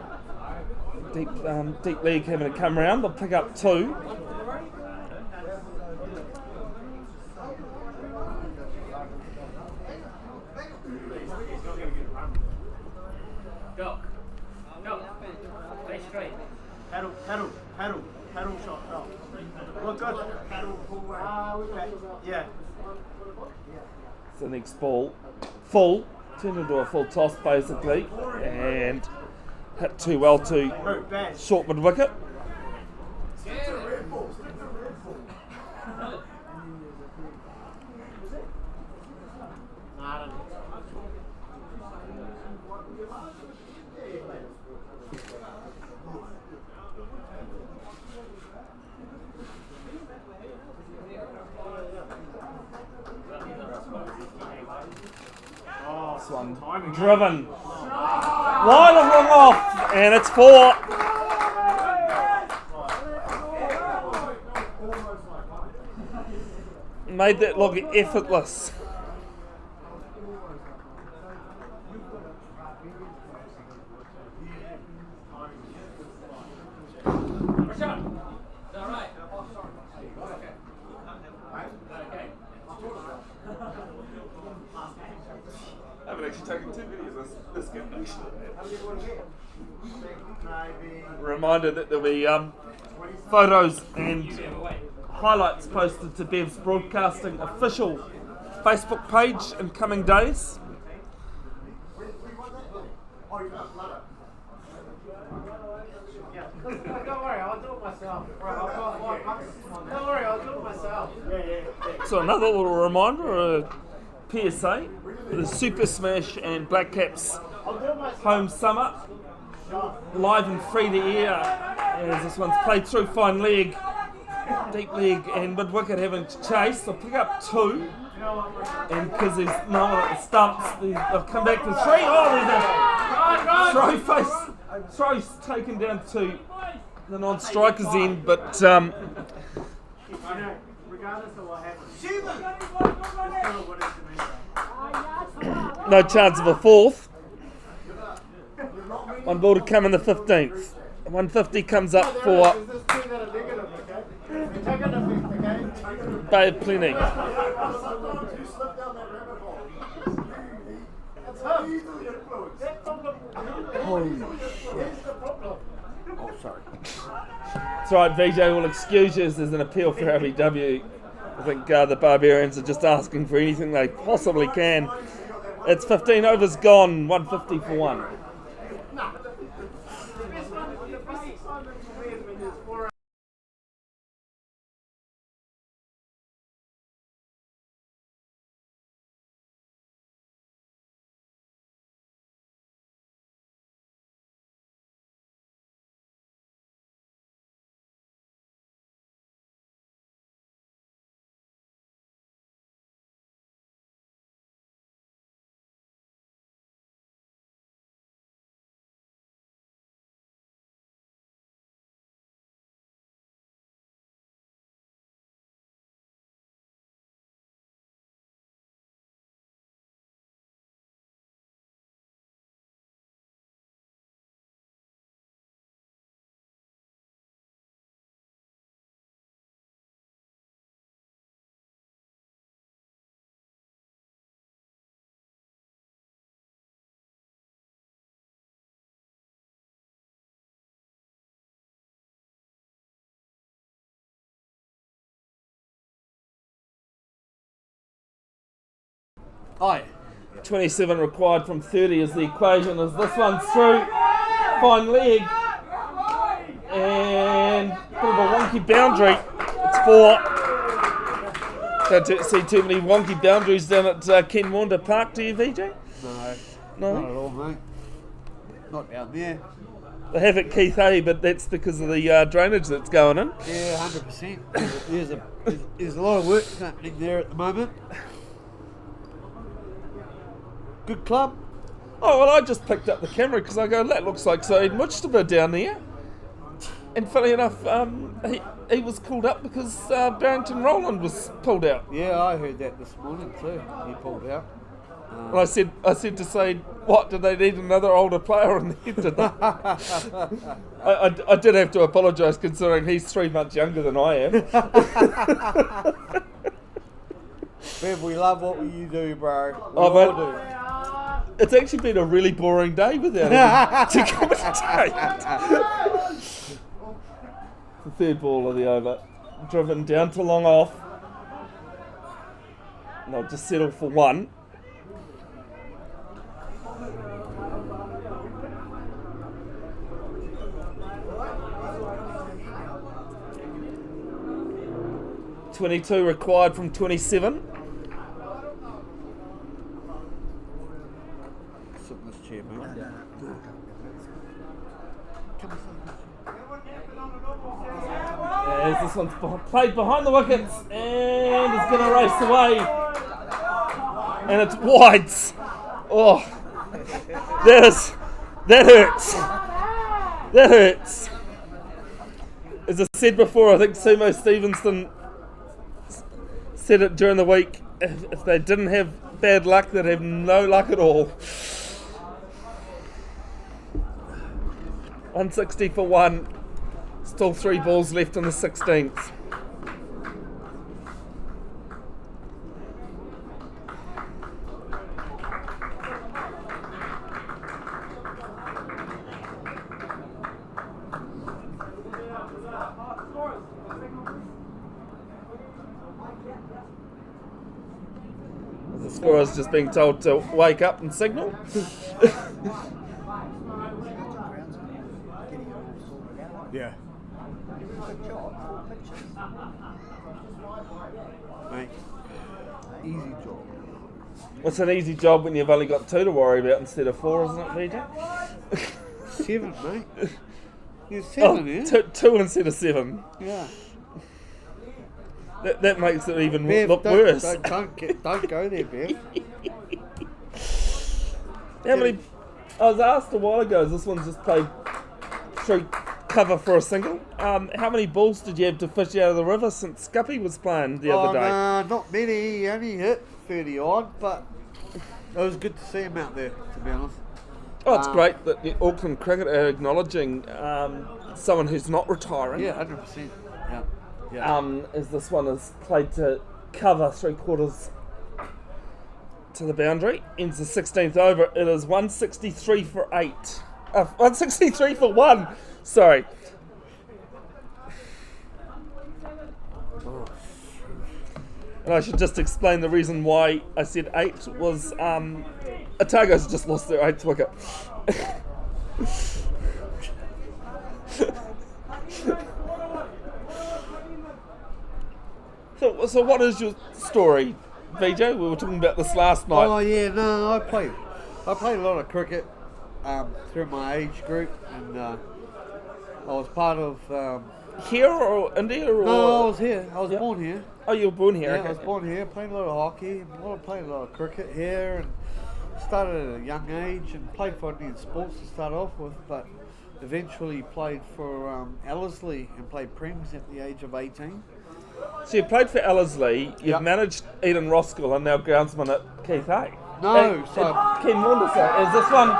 Deep league having to come round. They'll pick up 2. Go. Go. Play straight. Paddle shot. Oh. Look good. Yeah. So next ball, full, turned into a full toss basically, and hit too well to short mid wicket. This one driven wide of long off, and it's 4. Made that look effortless. I haven't actually taken 2 videos this game actually. Reminder that there'll be photos and highlights posted to Bev's Broadcasting official Facebook page in coming days. Don't worry, I'll do it myself. Don't worry, I'll do it myself. So another little reminder, a PSA, the Super Smash and Black Caps home summer, live and free to air, as this one's played through fine leg, deep leg and mid wicket having to chase. They'll pick up 2, and because there's no one at the stumps, they'll come back to 3. Oh, there's a throw's taken down to the non-striker's end, but Regardless of what happens, no chance of a 4th. One ball to come in the 15th. 150 comes up for Bay of Plenty. Holy shit. Oh, sorry. That's right, VJ will excuse you as there's an appeal for LBW. I think the Barbarians are just asking for anything they possibly can. It's 15 overs gone, 150 for 1. Aye. 27 required from 30 is the equation, as this one's through. Fine leg. And bit of a wonky boundary. It's 4. Don't see too many wonky boundaries down at Ken Wanda Park, do you, VJ? No, No? not at all, mate. Not down there. They have at Keith A, but that's because of the drainage that's going in. Yeah, 100%. There's a lot of work happening there at the moment. Good club. Oh, well, I just picked up the camera because I go, that looks like Saeed Mujtaba down there. And funny enough, he was called up because Barrington Rowland was pulled out. Yeah, I heard that this morning too. He pulled out. And I said to Saeed, what, did they need another older player in there? Did they? I did have to apologise considering he's 3 months younger than I am. Bev, we love what you do, bro. We Oh, all but- do. It's actually been a really boring day without him to commentate. The third ball of the over. Driven down to long off. And they'll just settle for one. .22 required from 27. Sit in this chair, mate. As this one's played behind the wickets and is going to race away. And it's wides. Oh, that hurts. That hurts. As I said before, I think Sumo Stevenson said it during the week. If they didn't have bad luck, they'd have no luck at all. 160 for one. Still 3 balls left in the 16th. The scorer's just being told to wake up and signal. Yeah. Mate, easy job. It's an easy job when you've only got 2 to worry about instead of 4, isn't it, VJ? 7, mate. You're Oh, 7, yeah? two instead of 7. Yeah. That makes it even Bev, look don't, worse. don't go there, Bev. How many? I was asked a while ago. This one's just played through cover for a single. How many balls did you have to fish out of the river since Scuppy was playing the other day? No, not many. He only hit 30 odd, but it was good to see him out there, to be honest. Oh, it's great that the Auckland Cricket are acknowledging someone who's not retiring. Yeah, 100%. Yeah. As this one is played to cover 3/4 to the boundary. Ends the 16th over. It is 163 for 8. 163 for 1. Sorry. And I should just explain the reason why I said 8 was Otago's just lost their 8th wicket. So what is your story, VJ? We were talking about this last night. Oh yeah, no, I played a lot of cricket through my age group, and I was part of. Here or India or? No, I was here. I was Yep. born here. Oh, you were born here. Yeah, Okay. I was born here. Played a lot of hockey, played a lot of cricket here, and started at a young age and played for Indian sports to start off with, but eventually played for Ellerslie and played Prems at the age of 18. So you played for Ellerslie. You've Yep. managed Eden Roskill and now groundsman at Keith A. No, so- Ken Wanda, is this one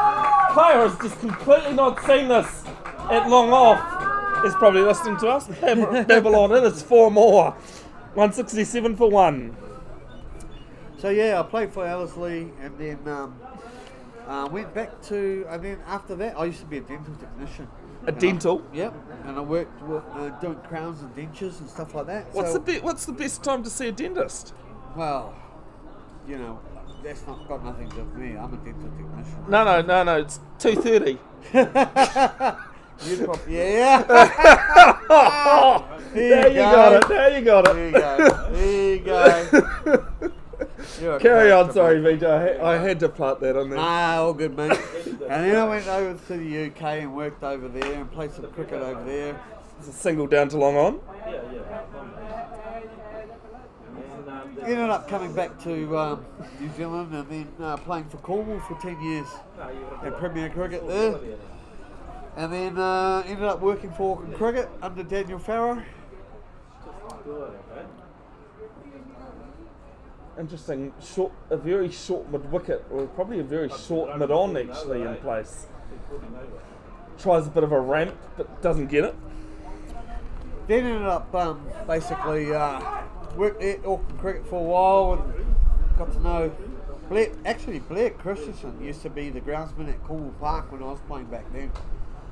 player has just completely not seen this at long off. Is probably listening to us. Babble on it. It's 4 more. 167 for 1. So yeah, I played for Ellerslie, and then went back to, and then after that, I used to be a dental technician. A dental? Yep, and I worked with, doing crowns and dentures and stuff like that. What's So- the best time to see a dentist? Well, you know, that's not got nothing to do with me. I'm a dental technician. No. It's 2:30. You probably, yeah. There you got it. There you go. go. You're a Carry on, character, sorry, mate. VJ. I had to plant that on there. Nah, all good, mate. And then I went over to the UK and worked over there and played some cricket over there. It's a single down to long on. Ended up coming back to New Zealand and then playing for Cornwall for 10 years in Premier Cricket there. And then ended up working for Auckland Cricket under Daniel Farrow. Interesting, a very short mid-wicket, or probably a very short mid-on actually in place. Tries a bit of a ramp, but doesn't get it. Then ended up basically worked at Auckland Cricket for a while and got to know Blair Christensen used to be the groundsman at Cornwall Park when I was playing back then.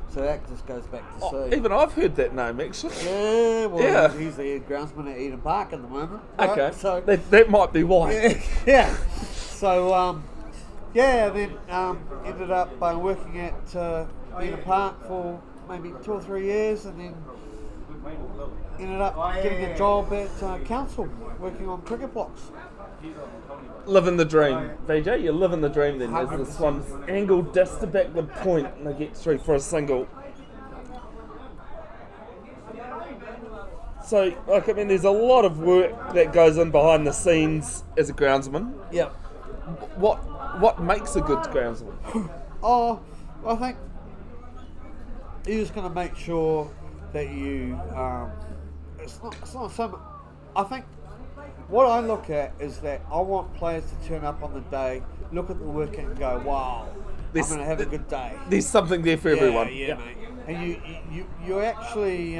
So that just goes back to see. Even I've heard that name actually. Yeah, well, Yeah. he's the groundsman at Eden Park at the moment. Okay, Right? So that might be why. yeah. So then ended up working at Eden Park for maybe 2 or 3 years, and then ended up getting a job at council working on cricket blocks. Living the dream. VJ, you're living the dream then. There's this one's angled just to backward point and they get through for a single. So, there's a lot of work that goes in behind the scenes as a groundsman. Yeah. What makes a good groundsman? Oh, I think you're just going to make sure that you. It's not so much. I think what I look at is that I want players to turn up on the day, look at the work and go, "Wow, I'm going to have a good day." There's something there for everyone. Yeah, mate. And you're actually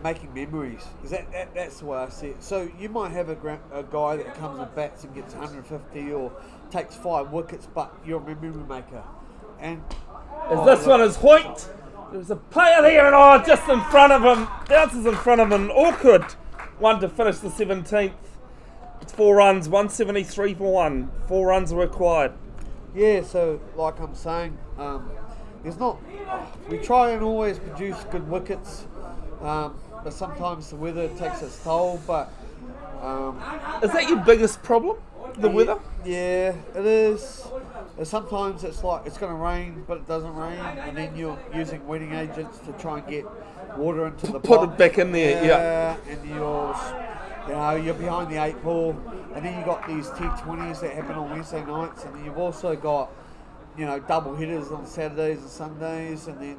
making memories. That's the way I see it. So you might have a guy that comes and bats and gets 150 or takes 5 wickets, but you're a memory maker. And This one is Hoyt. There's a player there and just in front of him. Bounces in front of him. Awkward one to finish the 17th. It's 4 runs, 173 for 1. 4 runs are required. yeah, so like I'm saying, there's not. We try and always produce good wickets, but sometimes the weather takes its toll. But Is that your biggest problem? The weather? Yeah, it is. And sometimes it's like it's going to rain, but it doesn't rain, and then you're using wetting agents to try and get water into the Put pot. it back in there, yeah. And you're behind the 8 ball, and then you got these T20s that happen on Wednesday nights, and then you've also got double hitters on Saturdays and Sundays, and then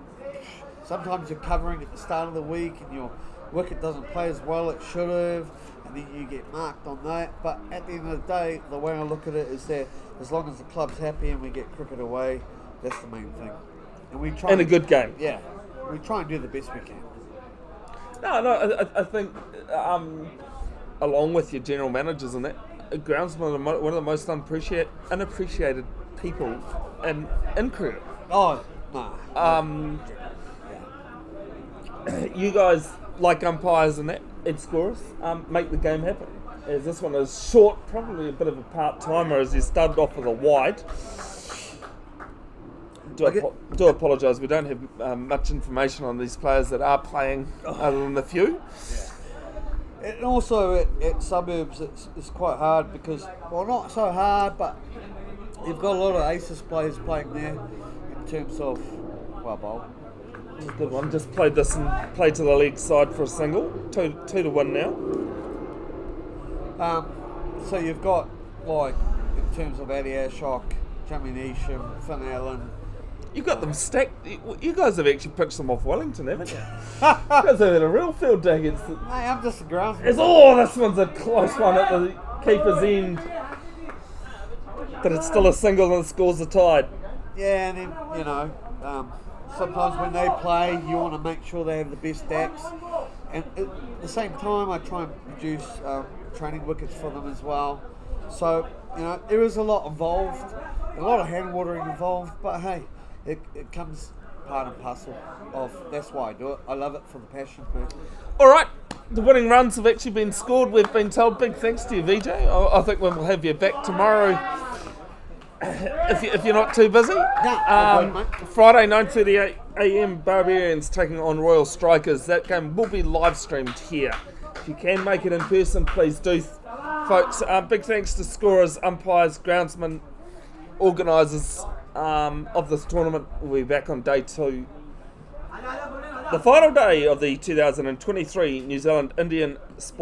sometimes you're covering at the start of the week, and your wicket doesn't play as well it should have, and then you get marked on that. But at the end of the day, the way I look at it is that as long as the club's happy and we get cricket away, that's the main thing. And we try And a good game. Yeah, we try and do the best we can. No, I think along with your general managers and that, groundsmen are one of the most unappreciated people in cricket. Oh, no. You guys, like umpires and that, and scorers, make the game happen. As this one is short, probably a bit of a part-timer as you started off with a wide. Do apologise, we don't have much information on these players that are playing other than the few. And also at suburbs, it's quite hard because, well, not so hard, but you've got a lot of aces players playing there in terms of, well, bowl. Good one, just played this and played to the leg side for a single. 2 to 1 now. So you've got, like, in terms of Eddie Ashok, Jamie Neesham, Finn Allen. You've got them stacked. You guys have actually pitched them off Wellington, haven't you? You guys have had a real field day against it. Hey, I'm just a groundsman. This one's a close one at the keeper's end. But it's still a single and the scores are tied. Yeah, and then, sometimes when they play, you want to make sure they have the best decks. And at the same time, I try and produce training wickets for them as well. So, there is a lot involved, a lot of hand watering involved, but hey, it comes part and parcel of, that's why I do it. I love it for the passion, man. Alright, the winning runs have actually been scored. We've been told. Big thanks to you, VJ. I think we'll have you back tomorrow if you're not too busy. Friday, 9:30 a.m. Barbarians taking on Royal Strikers. That game will be live streamed here If you can make it in person, please do, folks. Big thanks to scorers, umpires, groundsmen, organisers of this tournament. We'll be back on day 2. The final day of the 2023 New Zealand Indian Sports